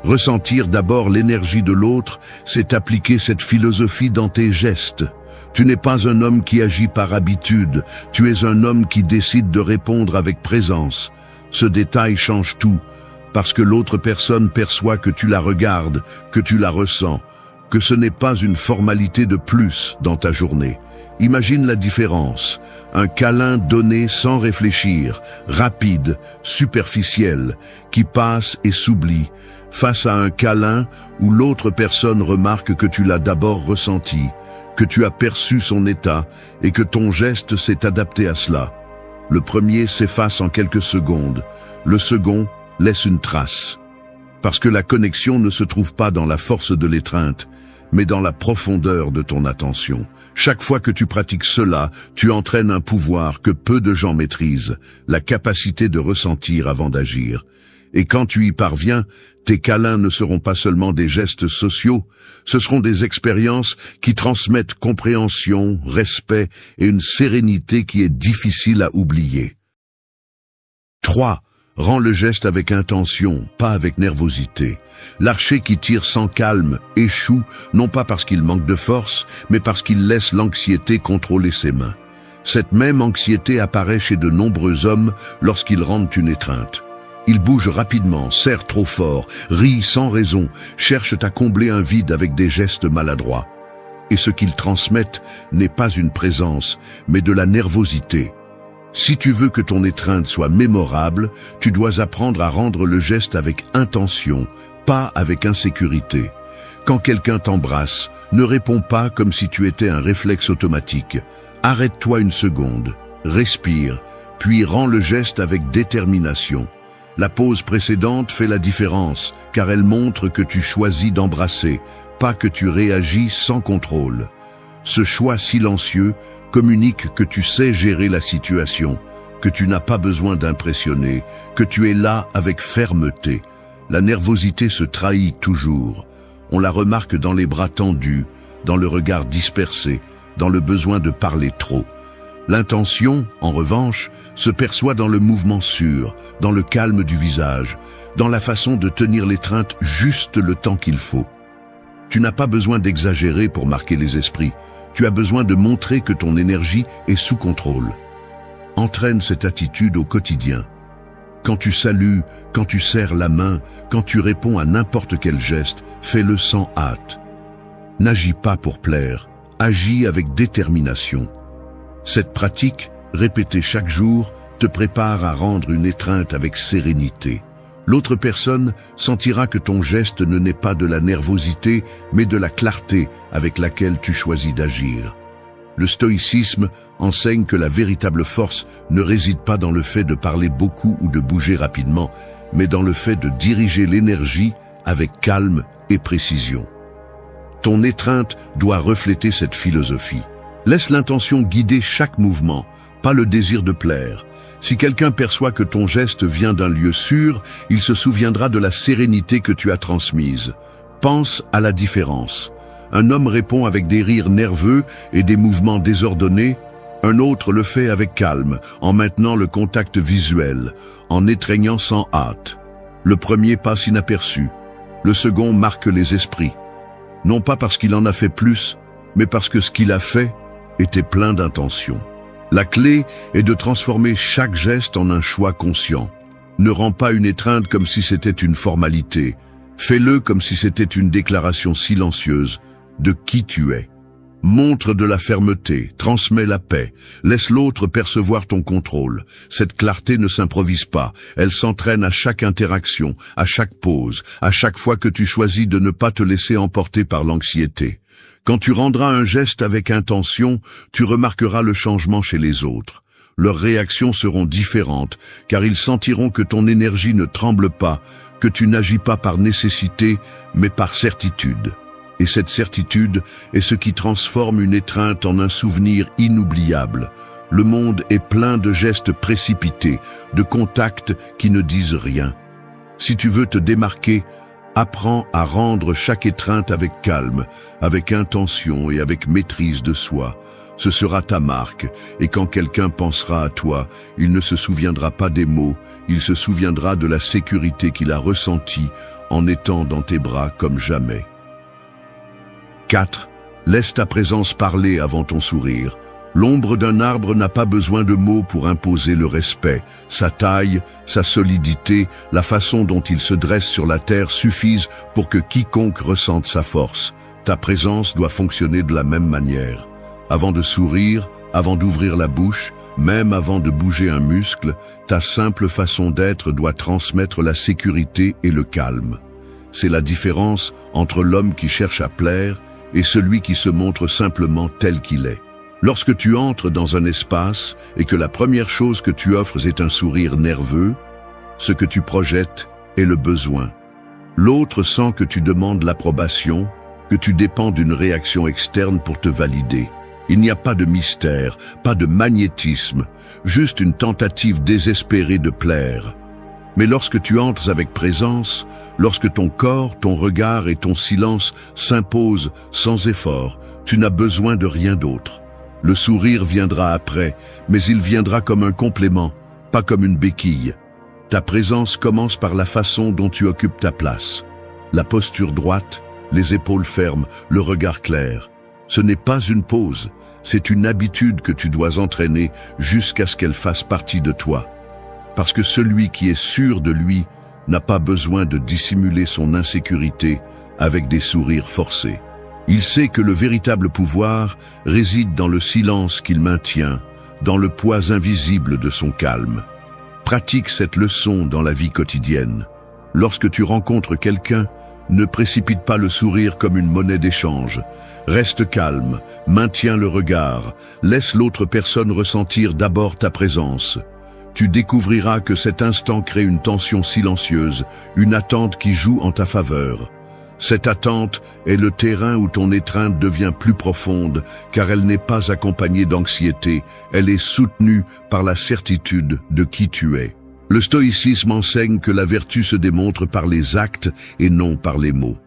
Ressentir d'abord l'énergie de l'autre, c'est appliquer cette philosophie dans tes gestes. Tu n'es pas un homme qui agit par habitude, tu es un homme qui décide de répondre avec présence. Ce détail change tout, parce que l'autre personne perçoit que tu la regardes, que tu la ressens, que ce n'est pas une formalité de plus dans ta journée. Imagine la différence. Un câlin donné sans réfléchir, rapide, superficiel, qui passe et s'oublie, face à un câlin où l'autre personne remarque que tu l'as d'abord ressenti, que tu as perçu son état et que ton geste s'est adapté à cela. Le premier s'efface en quelques secondes, le second laisse une trace. Parce que la connexion ne se trouve pas dans la force de l'étreinte, mais dans la profondeur de ton attention. Chaque fois que tu pratiques cela, tu entraînes un pouvoir que peu de gens maîtrisent, la capacité de ressentir avant d'agir. Et quand tu y parviens, tes câlins ne seront pas seulement des gestes sociaux, ce seront des expériences qui transmettent compréhension, respect et une sérénité qui est difficile à oublier. 3. Rends le geste avec intention, pas avec nervosité. L'archer qui tire sans calme échoue, non pas parce qu'il manque de force, mais parce qu'il laisse l'anxiété contrôler ses mains. Cette même anxiété apparaît chez de nombreux hommes lorsqu'ils rendent une étreinte. Ils bougent rapidement, serrent trop fort, rient sans raison, cherchent à combler un vide avec des gestes maladroits. Et ce qu'ils transmettent n'est pas une présence, mais de la nervosité. Si tu veux que ton étreinte soit mémorable, tu dois apprendre à rendre le geste avec intention, pas avec insécurité. Quand quelqu'un t'embrasse, ne réponds pas comme si tu étais un réflexe automatique. Arrête-toi une seconde, respire, puis rends le geste avec détermination. La pause précédente fait la différence, car elle montre que tu choisis d'embrasser, pas que tu réagis sans contrôle. Ce choix silencieux communique que tu sais gérer la situation, que tu n'as pas besoin d'impressionner, que tu es là avec fermeté. La nervosité se trahit toujours. On la remarque dans les bras tendus, dans le regard dispersé, dans le besoin de parler trop. L'intention, en revanche, se perçoit dans le mouvement sûr, dans le calme du visage, dans la façon de tenir l'étreinte juste le temps qu'il faut. Tu n'as pas besoin d'exagérer pour marquer les esprits. Tu as besoin de montrer que ton énergie est sous contrôle. Entraîne cette attitude au quotidien. Quand tu salues, quand tu serres la main, quand tu réponds à n'importe quel geste, fais-le sans hâte. N'agis pas pour plaire, agis avec détermination. Cette pratique, répétée chaque jour, te prépare à rendre une étreinte avec sérénité. L'autre personne sentira que ton geste ne naît pas de la nervosité, mais de la clarté avec laquelle tu choisis d'agir. Le stoïcisme enseigne que la véritable force ne réside pas dans le fait de parler beaucoup ou de bouger rapidement, mais dans le fait de diriger l'énergie avec calme et précision. Ton étreinte doit refléter cette philosophie. Laisse l'intention guider chaque mouvement, pas le désir de plaire. Si quelqu'un perçoit que ton geste vient d'un lieu sûr, il se souviendra de la sérénité que tu as transmise. Pense à la différence. Un homme répond avec des rires nerveux et des mouvements désordonnés. Un autre le fait avec calme, en maintenant le contact visuel, en étreignant sans hâte. Le premier passe inaperçu. Le second marque les esprits. Non pas parce qu'il en a fait plus, mais parce que ce qu'il a fait était plein d'intention. La clé est de transformer chaque geste en un choix conscient. Ne rends pas une étreinte comme si c'était une formalité. Fais-le comme si c'était une déclaration silencieuse de qui tu es. Montre de la fermeté, transmets la paix, laisse l'autre percevoir ton contrôle. Cette clarté ne s'improvise pas, elle s'entraîne à chaque interaction, à chaque pause, à chaque fois que tu choisis de ne pas te laisser emporter par l'anxiété. Quand tu rendras un geste avec intention, tu remarqueras le changement chez les autres. Leurs réactions seront différentes, car ils sentiront que ton énergie ne tremble pas, que tu n'agis pas par nécessité, mais par certitude. Et cette certitude est ce qui transforme une étreinte en un souvenir inoubliable. Le monde est plein de gestes précipités, de contacts qui ne disent rien. Si tu veux te démarquer, apprends à rendre chaque étreinte avec calme, avec intention et avec maîtrise de soi. Ce sera ta marque, et quand quelqu'un pensera à toi, il ne se souviendra pas des mots, il se souviendra de la sécurité qu'il a ressentie en étant dans tes bras comme jamais. 4. Laisse ta présence parler avant ton sourire. L'ombre d'un arbre n'a pas besoin de mots pour imposer le respect. Sa taille, sa solidité, la façon dont il se dresse sur la terre suffisent pour que quiconque ressente sa force. Ta présence doit fonctionner de la même manière. Avant de sourire, avant d'ouvrir la bouche, même avant de bouger un muscle, ta simple façon d'être doit transmettre la sécurité et le calme. C'est la différence entre l'homme qui cherche à plaire et celui qui se montre simplement tel qu'il est. Lorsque tu entres dans un espace et que la première chose que tu offres est un sourire nerveux, ce que tu projettes est le besoin. L'autre sent que tu demandes l'approbation, que tu dépends d'une réaction externe pour te valider. Il n'y a pas de mystère, pas de magnétisme, juste une tentative désespérée de plaire. Mais lorsque tu entres avec présence, lorsque ton corps, ton regard et ton silence s'imposent sans effort, tu n'as besoin de rien d'autre. Le sourire viendra après, mais il viendra comme un complément, pas comme une béquille. Ta présence commence par la façon dont tu occupes ta place. La posture droite, les épaules fermes, le regard clair. Ce n'est pas une pause, c'est une habitude que tu dois entraîner jusqu'à ce qu'elle fasse partie de toi. Parce que celui qui est sûr de lui n'a pas besoin de dissimuler son insécurité avec des sourires forcés. Il sait que le véritable pouvoir réside dans le silence qu'il maintient, dans le poids invisible de son calme. Pratique cette leçon dans la vie quotidienne. Lorsque tu rencontres quelqu'un, ne précipite pas le sourire comme une monnaie d'échange. Reste calme, maintiens le regard, laisse l'autre personne ressentir d'abord ta présence. Tu découvriras que cet instant crée une tension silencieuse, une attente qui joue en ta faveur. Cette attente est le terrain où ton étreinte devient plus profonde, car elle n'est pas accompagnée d'anxiété, elle est soutenue par la certitude de qui tu es. Le stoïcisme enseigne que la vertu se démontre par les actes et non par les mots.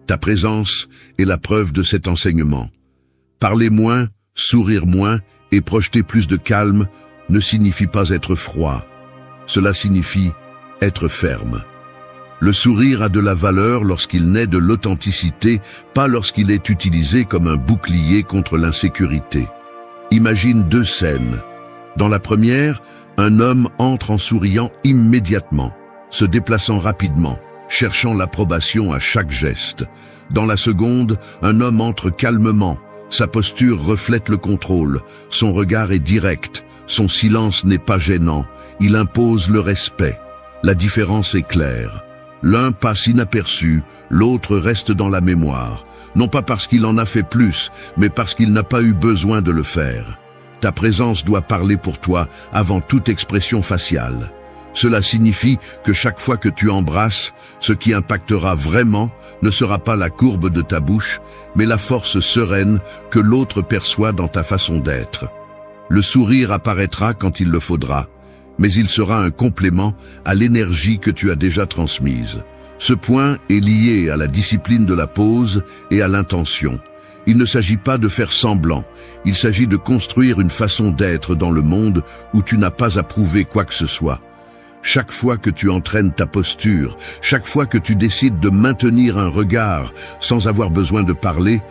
Ta présence est la preuve de cet enseignement. Parler moins, sourire moins et projeter plus de calme ne signifie pas être froid. Cela signifie être ferme. Le sourire a de la valeur lorsqu'il naît de l'authenticité, pas lorsqu'il est utilisé comme un bouclier contre l'insécurité. Imagine deux scènes. Dans la première, un homme entre en souriant immédiatement, se déplaçant rapidement, cherchant l'approbation à chaque geste. Dans la seconde, un homme entre calmement, sa posture reflète le contrôle, son regard est direct, son silence n'est pas gênant, il impose le respect. La différence est claire. L'un passe inaperçu, l'autre reste dans la mémoire, non pas parce qu'il en a fait plus, mais parce qu'il n'a pas eu besoin de le faire. Ta présence doit parler pour toi avant toute expression faciale. Cela signifie que chaque fois que tu embrasses, ce qui impactera vraiment ne sera pas la courbe de ta bouche, mais la force sereine que l'autre perçoit dans ta façon d'être. Le sourire apparaîtra quand il le faudra, mais il sera un complément à l'énergie que tu as déjà transmise. Ce point est lié à la discipline de la pose et à l'intention. Il ne s'agit pas de faire semblant, il s'agit de construire une façon d'être dans le monde où tu n'as pas à prouver quoi que ce soit. Chaque fois que tu entraînes ta posture, chaque fois que tu décides de maintenir un regard sans avoir besoin de parler,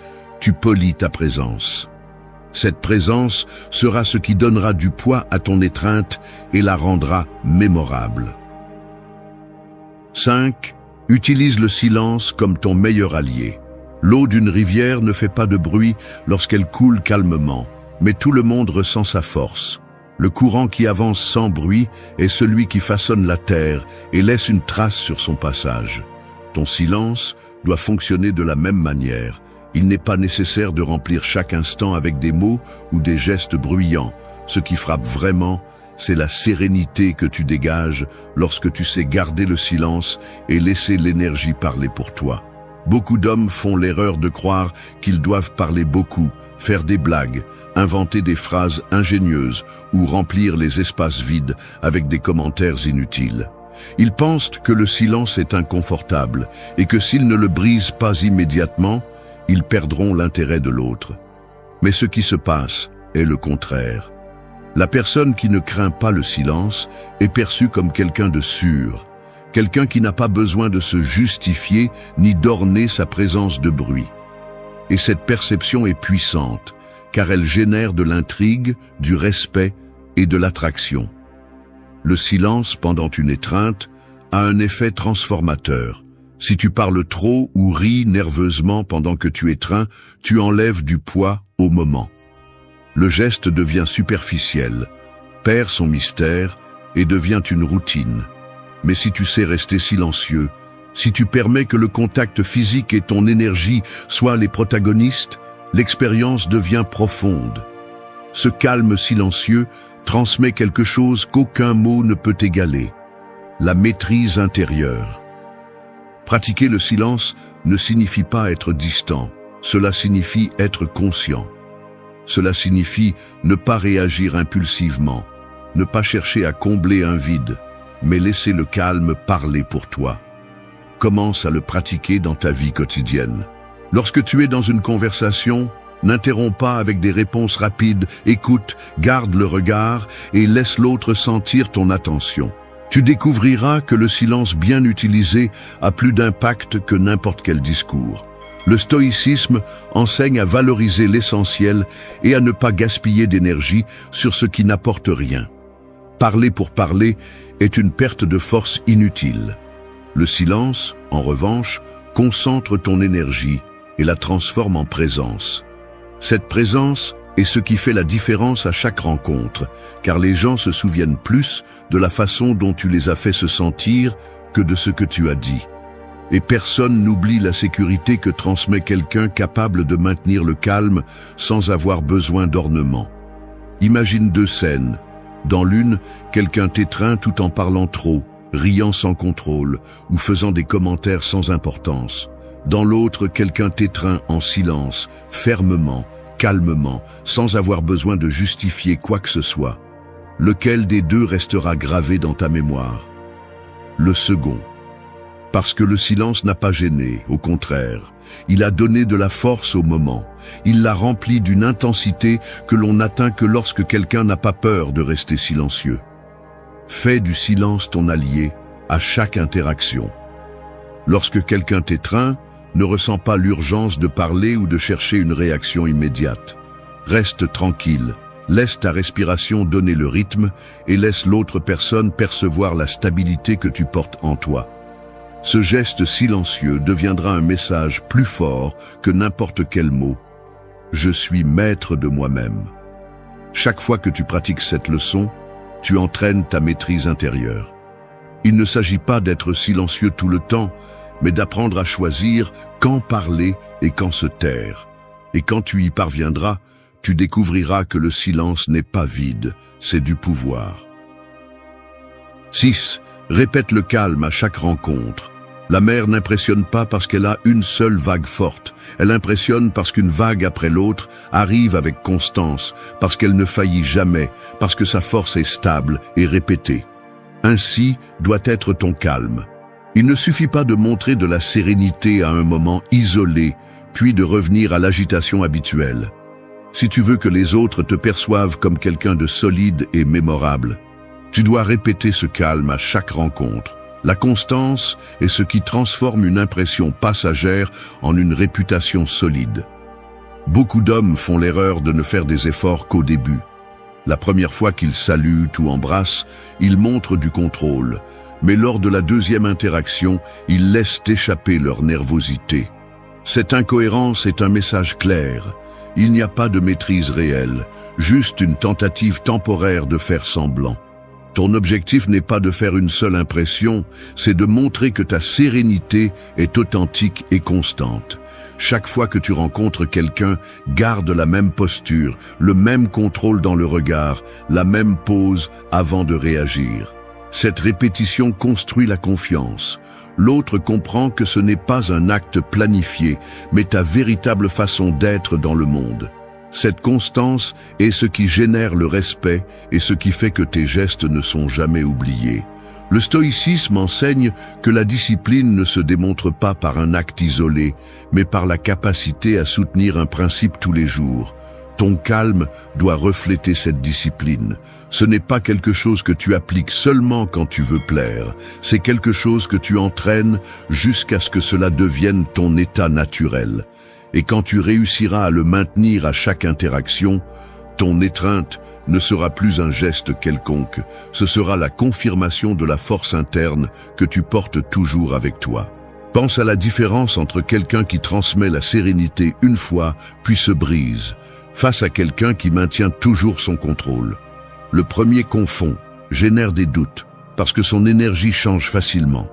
tu polis ta présence. Cette présence sera ce qui donnera du poids à ton étreinte et la rendra mémorable. 5. Utilise le silence comme ton meilleur allié. L'eau d'une rivière ne fait pas de bruit lorsqu'elle coule calmement, mais tout le monde ressent sa force. Le courant qui avance sans bruit est celui qui façonne la terre et laisse une trace sur son passage. Ton silence doit fonctionner de la même manière. Il n'est pas nécessaire de remplir chaque instant avec des mots ou des gestes bruyants. Ce qui frappe vraiment, c'est la sérénité que tu dégages lorsque tu sais garder le silence et laisser l'énergie parler pour toi. Beaucoup d'hommes font l'erreur de croire qu'ils doivent parler beaucoup, faire des blagues, inventer des phrases ingénieuses ou remplir les espaces vides avec des commentaires inutiles. Ils pensent que le silence est inconfortable et que s'ils ne le brisent pas immédiatement, ils perdront l'intérêt de l'autre. Mais ce qui se passe est le contraire. La personne qui ne craint pas le silence est perçue comme quelqu'un de sûr, quelqu'un qui n'a pas besoin de se justifier ni d'orner sa présence de bruit. Et cette perception est puissante, car elle génère de l'intrigue, du respect et de l'attraction. Le silence pendant une étreinte a un effet transformateur. Si tu parles trop ou ris nerveusement pendant que tu étreins, tu enlèves du poids au moment. Le geste devient superficiel, perd son mystère et devient une routine. Mais si tu sais rester silencieux, si tu permets que le contact physique et ton énergie soient les protagonistes, l'expérience devient profonde. Ce calme silencieux transmet quelque chose qu'aucun mot ne peut égaler, la maîtrise intérieure. Pratiquer le silence ne signifie pas être distant, cela signifie être conscient. Cela signifie ne pas réagir impulsivement, ne pas chercher à combler un vide, mais laisser le calme parler pour toi. Commence à le pratiquer dans ta vie quotidienne. Lorsque tu es dans une conversation, n'interromps pas avec des réponses rapides, écoute, garde le regard et laisse l'autre sentir ton attention. Tu découvriras que le silence bien utilisé a plus d'impact que n'importe quel discours. Le stoïcisme enseigne à valoriser l'essentiel et à ne pas gaspiller d'énergie sur ce qui n'apporte rien. Parler pour parler est une perte de force inutile. Le silence, en revanche, concentre ton énergie et la transforme en présence. Cette présence est ce qui fait la différence à chaque rencontre, car les gens se souviennent plus de la façon dont tu les as fait se sentir que de ce que tu as dit. Et personne n'oublie la sécurité que transmet quelqu'un capable de maintenir le calme sans avoir besoin d'ornement. Imagine deux scènes. Dans l'une, quelqu'un t'étreint tout en parlant trop, riant sans contrôle ou faisant des commentaires sans importance. Dans l'autre, quelqu'un t'étreint en silence, fermement, calmement, sans avoir besoin de justifier quoi que ce soit. Lequel des deux restera gravé dans ta mémoire? Le second. Parce que le silence n'a pas gêné, au contraire. Il a donné de la force au moment. Il l'a rempli d'une intensité que l'on n'atteint que lorsque quelqu'un n'a pas peur de rester silencieux. Fais du silence ton allié à chaque interaction. Lorsque quelqu'un t'étreint, ne ressens pas l'urgence de parler ou de chercher une réaction immédiate. Reste tranquille, laisse ta respiration donner le rythme et laisse l'autre personne percevoir la stabilité que tu portes en toi. Ce geste silencieux deviendra un message plus fort que n'importe quel mot. Je suis maître de moi-même. Chaque fois que tu pratiques cette leçon, tu entraînes ta maîtrise intérieure. Il ne s'agit pas d'être silencieux tout le temps, mais d'apprendre à choisir quand parler et quand se taire. Et quand tu y parviendras, tu découvriras que le silence n'est pas vide, c'est du pouvoir. 6. Répète le calme à chaque rencontre. La mer n'impressionne pas parce qu'elle a une seule vague forte. Elle impressionne parce qu'une vague après l'autre arrive avec constance, parce qu'elle ne faillit jamais, parce que sa force est stable et répétée. Ainsi doit être ton calme. Il ne suffit pas de montrer de la sérénité à un moment isolé, puis de revenir à l'agitation habituelle. Si tu veux que les autres te perçoivent comme quelqu'un de solide et mémorable, tu dois répéter ce calme à chaque rencontre. La constance est ce qui transforme une impression passagère en une réputation solide. Beaucoup d'hommes font l'erreur de ne faire des efforts qu'au début. La première fois qu'ils saluent ou embrassent, ils montrent du contrôle, mais lors de la deuxième interaction, ils laissent échapper leur nervosité. Cette incohérence est un message clair. Il n'y a pas de maîtrise réelle, juste une tentative temporaire de faire semblant. Ton objectif n'est pas de faire une seule impression, c'est de montrer que ta sérénité est authentique et constante. Chaque fois que tu rencontres quelqu'un, garde la même posture, le même contrôle dans le regard, la même pause avant de réagir. Cette répétition construit la confiance. L'autre comprend que ce n'est pas un acte planifié, mais ta véritable façon d'être dans le monde. Cette constance est ce qui génère le respect et ce qui fait que tes gestes ne sont jamais oubliés. Le stoïcisme enseigne que la discipline ne se démontre pas par un acte isolé, mais par la capacité à soutenir un principe tous les jours. Ton calme doit refléter cette discipline. Ce n'est pas quelque chose que tu appliques seulement quand tu veux plaire, c'est quelque chose que tu entraînes jusqu'à ce que cela devienne ton état naturel. Et quand tu réussiras à le maintenir à chaque interaction, ton étreinte ne sera plus un geste quelconque, ce sera la confirmation de la force interne que tu portes toujours avec toi. Pense à la différence entre quelqu'un qui transmet la sérénité une fois, puis se brise, face à quelqu'un qui maintient toujours son contrôle. Le premier confond, génère des doutes, parce que son énergie change facilement.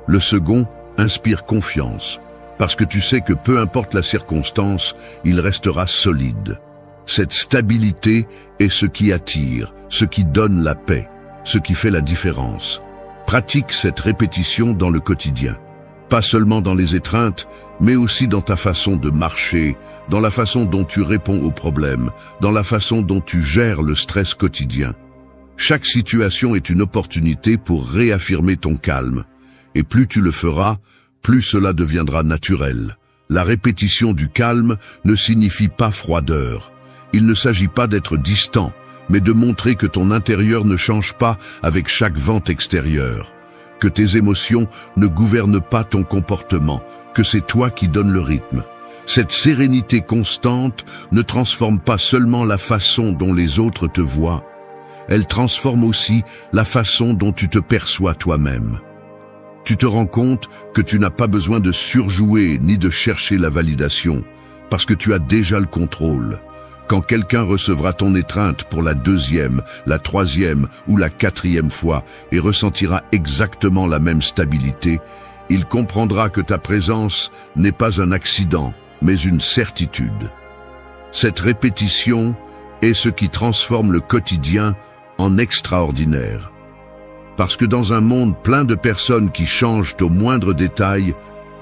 Le second inspire confiance, parce que tu sais que peu importe la circonstance, il restera solide. Cette stabilité est ce qui attire, ce qui donne la paix, ce qui fait la différence. Pratique cette répétition dans le quotidien. Pas seulement dans les étreintes, mais aussi dans ta façon de marcher, dans la façon dont tu réponds aux problèmes, dans la façon dont tu gères le stress quotidien. Chaque situation est une opportunité pour réaffirmer ton calme. Et plus tu le feras, plus cela deviendra naturel. La répétition du calme ne signifie pas froideur. Il ne s'agit pas d'être distant, mais de montrer que ton intérieur ne change pas avec chaque vent extérieur, que tes émotions ne gouvernent pas ton comportement, que c'est toi qui donnes le rythme. Cette sérénité constante ne transforme pas seulement la façon dont les autres te voient, elle transforme aussi la façon dont tu te perçois toi-même. Tu te rends compte que tu n'as pas besoin de surjouer ni de chercher la validation, parce que tu as déjà le contrôle. Quand quelqu'un recevra ton étreinte pour la 2e, la 3e ou la 4e fois et ressentira exactement la même stabilité, il comprendra que ta présence n'est pas un accident, mais une certitude. Cette répétition est ce qui transforme le quotidien en extraordinaire. Parce que dans un monde plein de personnes qui changent au moindre détail,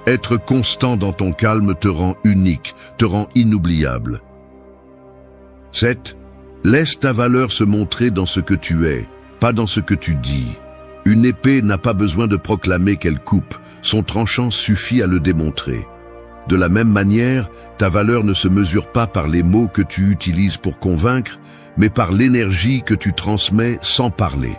être constant dans ton calme te rend unique, te rend inoubliable. 7. Laisse ta valeur se montrer dans ce que tu es, pas dans ce que tu dis. Une épée n'a pas besoin de proclamer qu'elle coupe, son tranchant suffit à le démontrer. De la même manière, ta valeur ne se mesure pas par les mots que tu utilises pour convaincre, mais par l'énergie que tu transmets sans parler.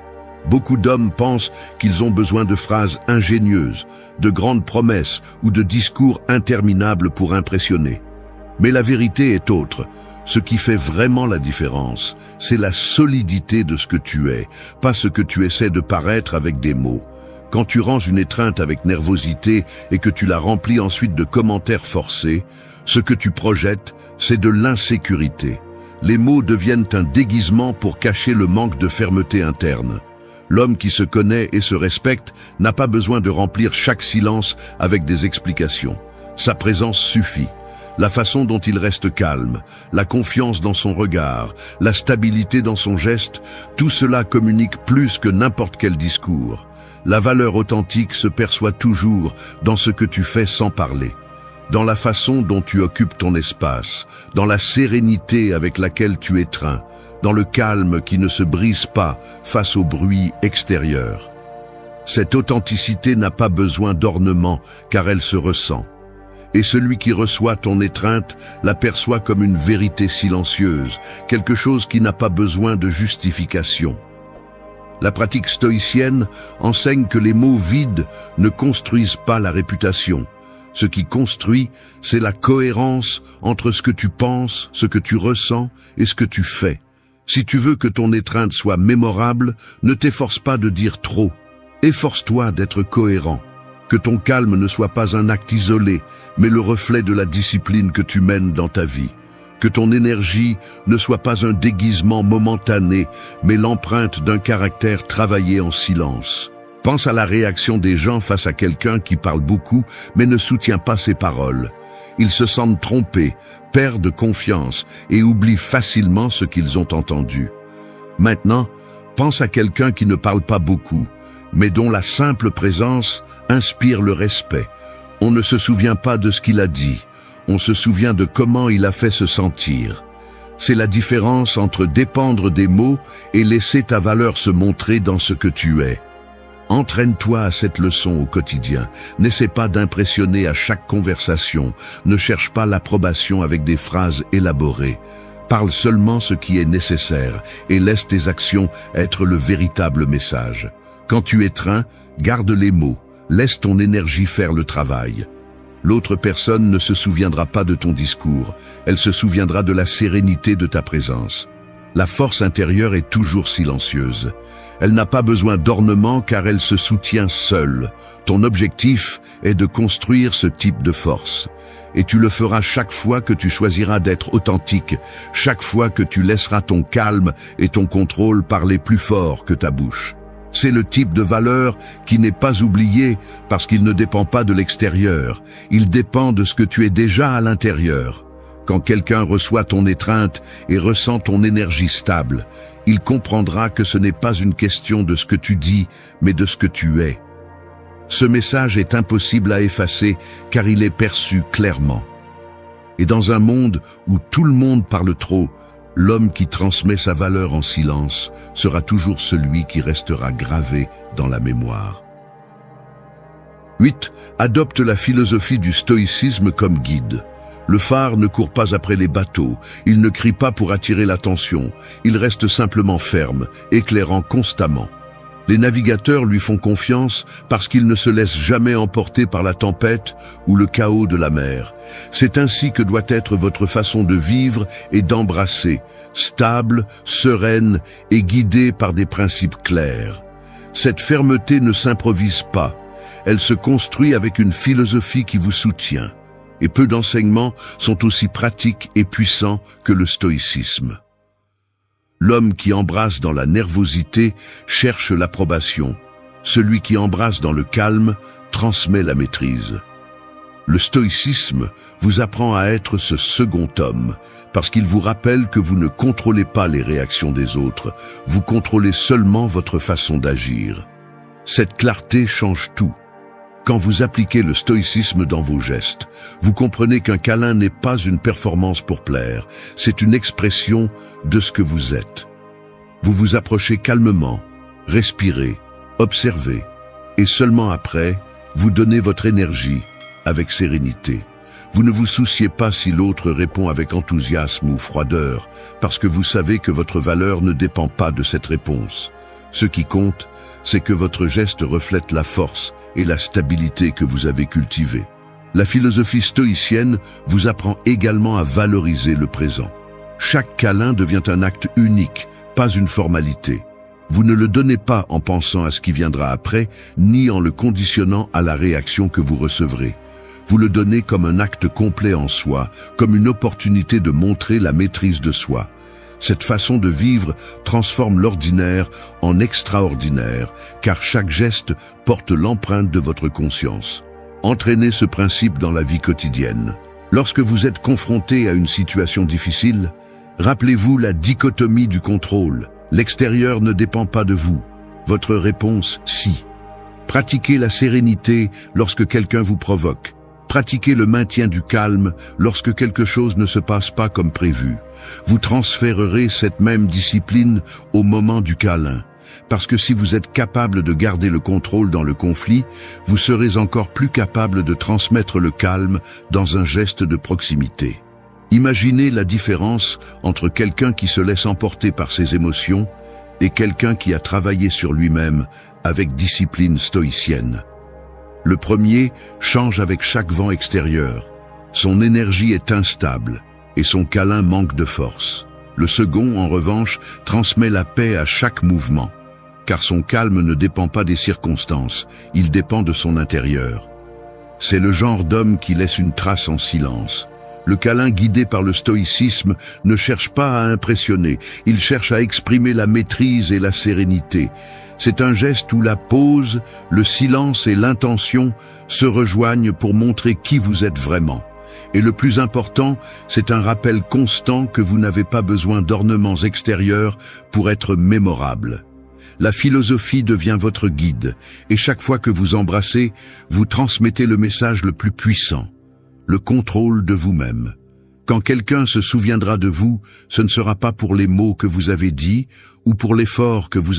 Beaucoup d'hommes pensent qu'ils ont besoin de phrases ingénieuses, de grandes promesses ou de discours interminables pour impressionner. Mais la vérité est autre. Ce qui fait vraiment la différence, c'est la solidité de ce que tu es, pas ce que tu essaies de paraître avec des mots. Quand tu ranges une étreinte avec nervosité et que tu la remplis ensuite de commentaires forcés, ce que tu projettes, c'est de l'insécurité. Les mots deviennent un déguisement pour cacher le manque de fermeté interne. L'homme qui se connaît et se respecte n'a pas besoin de remplir chaque silence avec des explications. Sa présence suffit. La façon dont il reste calme, la confiance dans son regard, la stabilité dans son geste, tout cela communique plus que n'importe quel discours. La valeur authentique se perçoit toujours dans ce que tu fais sans parler, dans la façon dont tu occupes ton espace, dans la sérénité avec laquelle tu étreins, dans le calme qui ne se brise pas face au bruit extérieur. Cette authenticité n'a pas besoin d'ornement car elle se ressent. Et celui qui reçoit ton étreinte la perçoit comme une vérité silencieuse, quelque chose qui n'a pas besoin de justification. La pratique stoïcienne enseigne que les mots vides ne construisent pas la réputation. Ce qui construit, c'est la cohérence entre ce que tu penses, ce que tu ressens et ce que tu fais. Si tu veux que ton étreinte soit mémorable, ne t'efforce pas de dire trop. Efforce-toi d'être cohérent. que ton calme ne soit pas un acte isolé, mais le reflet de la discipline que tu mènes dans ta vie. Que ton énergie ne soit pas un déguisement momentané, mais l'empreinte d'un caractère travaillé en silence. Pense à la réaction des gens face à quelqu'un qui parle beaucoup, mais ne soutient pas ses paroles. Ils se sentent trompés, perdent confiance et oublient facilement ce qu'ils ont entendu. Maintenant, pense à quelqu'un qui ne parle pas beaucoup, mais dont la simple présence inspire le respect. On ne se souvient pas de ce qu'il a dit, on se souvient de comment il a fait se sentir. C'est la différence entre dépendre des mots et laisser ta valeur se montrer dans ce que tu es. Entraîne-toi à cette leçon au quotidien. N'essaie pas d'impressionner à chaque conversation. Ne cherche pas l'approbation avec des phrases élaborées. Parle seulement ce qui est nécessaire et laisse tes actions être le véritable message. Quand tu étreins, garde les mots. Laisse ton énergie faire le travail. L'autre personne ne se souviendra pas de ton discours. Elle se souviendra de la sérénité de ta présence. La force intérieure est toujours silencieuse. Elle n'a pas besoin d'ornement car elle se soutient seule. Ton objectif est de construire ce type de force. Et tu le feras chaque fois que tu choisiras d'être authentique, chaque fois que tu laisseras ton calme et ton contrôle parler plus fort que ta bouche. C'est le type de valeur qui n'est pas oublié parce qu'il ne dépend pas de l'extérieur. Il dépend de ce que tu es déjà à l'intérieur. Quand quelqu'un reçoit ton étreinte et ressent ton énergie stable, il comprendra que ce n'est pas une question de ce que tu dis, mais de ce que tu es. Ce message est impossible à effacer car il est perçu clairement. Et dans un monde où tout le monde parle trop, l'homme qui transmet sa valeur en silence sera toujours celui qui restera gravé dans la mémoire. 8. Adopte la philosophie du stoïcisme comme guide. Le phare ne court pas après les bateaux, il ne crie pas pour attirer l'attention, il reste simplement ferme, éclairant constamment. Les navigateurs lui font confiance parce qu'ils ne se laissent jamais emporter par la tempête ou le chaos de la mer. C'est ainsi que doit être votre façon de vivre et d'embrasser, stable, sereine et guidée par des principes clairs. Cette fermeté ne s'improvise pas, elle se construit avec une philosophie qui vous soutient. Et peu d'enseignements sont aussi pratiques et puissants que le stoïcisme. L'homme qui embrasse dans la nervosité cherche l'approbation. Celui qui embrasse dans le calme transmet la maîtrise. Le stoïcisme vous apprend à être ce second homme, parce qu'il vous rappelle que vous ne contrôlez pas les réactions des autres, vous contrôlez seulement votre façon d'agir. Cette clarté change tout. Quand vous appliquez le stoïcisme dans vos gestes, vous comprenez qu'un câlin n'est pas une performance pour plaire, c'est une expression de ce que vous êtes. Vous vous approchez calmement, respirez, observez, et seulement après, vous donnez votre énergie avec sérénité. Vous ne vous souciez pas si l'autre répond avec enthousiasme ou froideur, parce que vous savez que votre valeur ne dépend pas de cette réponse. Ce qui compte, c'est que votre geste reflète la force et la stabilité que vous avez cultivée. La philosophie stoïcienne vous apprend également à valoriser le présent. Chaque câlin devient un acte unique, pas une formalité. Vous ne le donnez pas en pensant à ce qui viendra après, ni en le conditionnant à la réaction que vous recevrez. Vous le donnez comme un acte complet en soi, comme une opportunité de montrer la maîtrise de soi. Cette façon de vivre transforme l'ordinaire en extraordinaire, car chaque geste porte l'empreinte de votre conscience. Entraînez ce principe dans la vie quotidienne. Lorsque vous êtes confronté à une situation difficile, rappelez-vous la dichotomie du contrôle. L'extérieur ne dépend pas de vous. Votre réponse, si. Pratiquez la sérénité lorsque quelqu'un vous provoque. Pratiquez le maintien du calme lorsque quelque chose ne se passe pas comme prévu. Vous transférerez cette même discipline au moment du câlin. Parce que si vous êtes capable de garder le contrôle dans le conflit, vous serez encore plus capable de transmettre le calme dans un geste de proximité. Imaginez la différence entre quelqu'un qui se laisse emporter par ses émotions et quelqu'un qui a travaillé sur lui-même avec discipline stoïcienne. Le premier change avec chaque vent extérieur. Son énergie est instable et son câlin manque de force. Le second, en revanche, transmet la paix à chaque mouvement. car son calme ne dépend pas des circonstances, il dépend de son intérieur. C'est le genre d'homme qui laisse une trace en silence. Le câlin guidé par le stoïcisme ne cherche pas à impressionner, il cherche à exprimer la maîtrise et la sérénité. C'est un geste où la pause, le silence et l'intention se rejoignent pour montrer qui vous êtes vraiment. Et le plus important, c'est un rappel constant que vous n'avez pas besoin d'ornements extérieurs pour être mémorable. La philosophie devient votre guide, et chaque fois que vous embrassez, vous transmettez le message le plus puissant, le contrôle de vous-même. Quand quelqu'un se souviendra de vous, ce ne sera pas pour les mots que vous avez dits ou pour l'effort que vous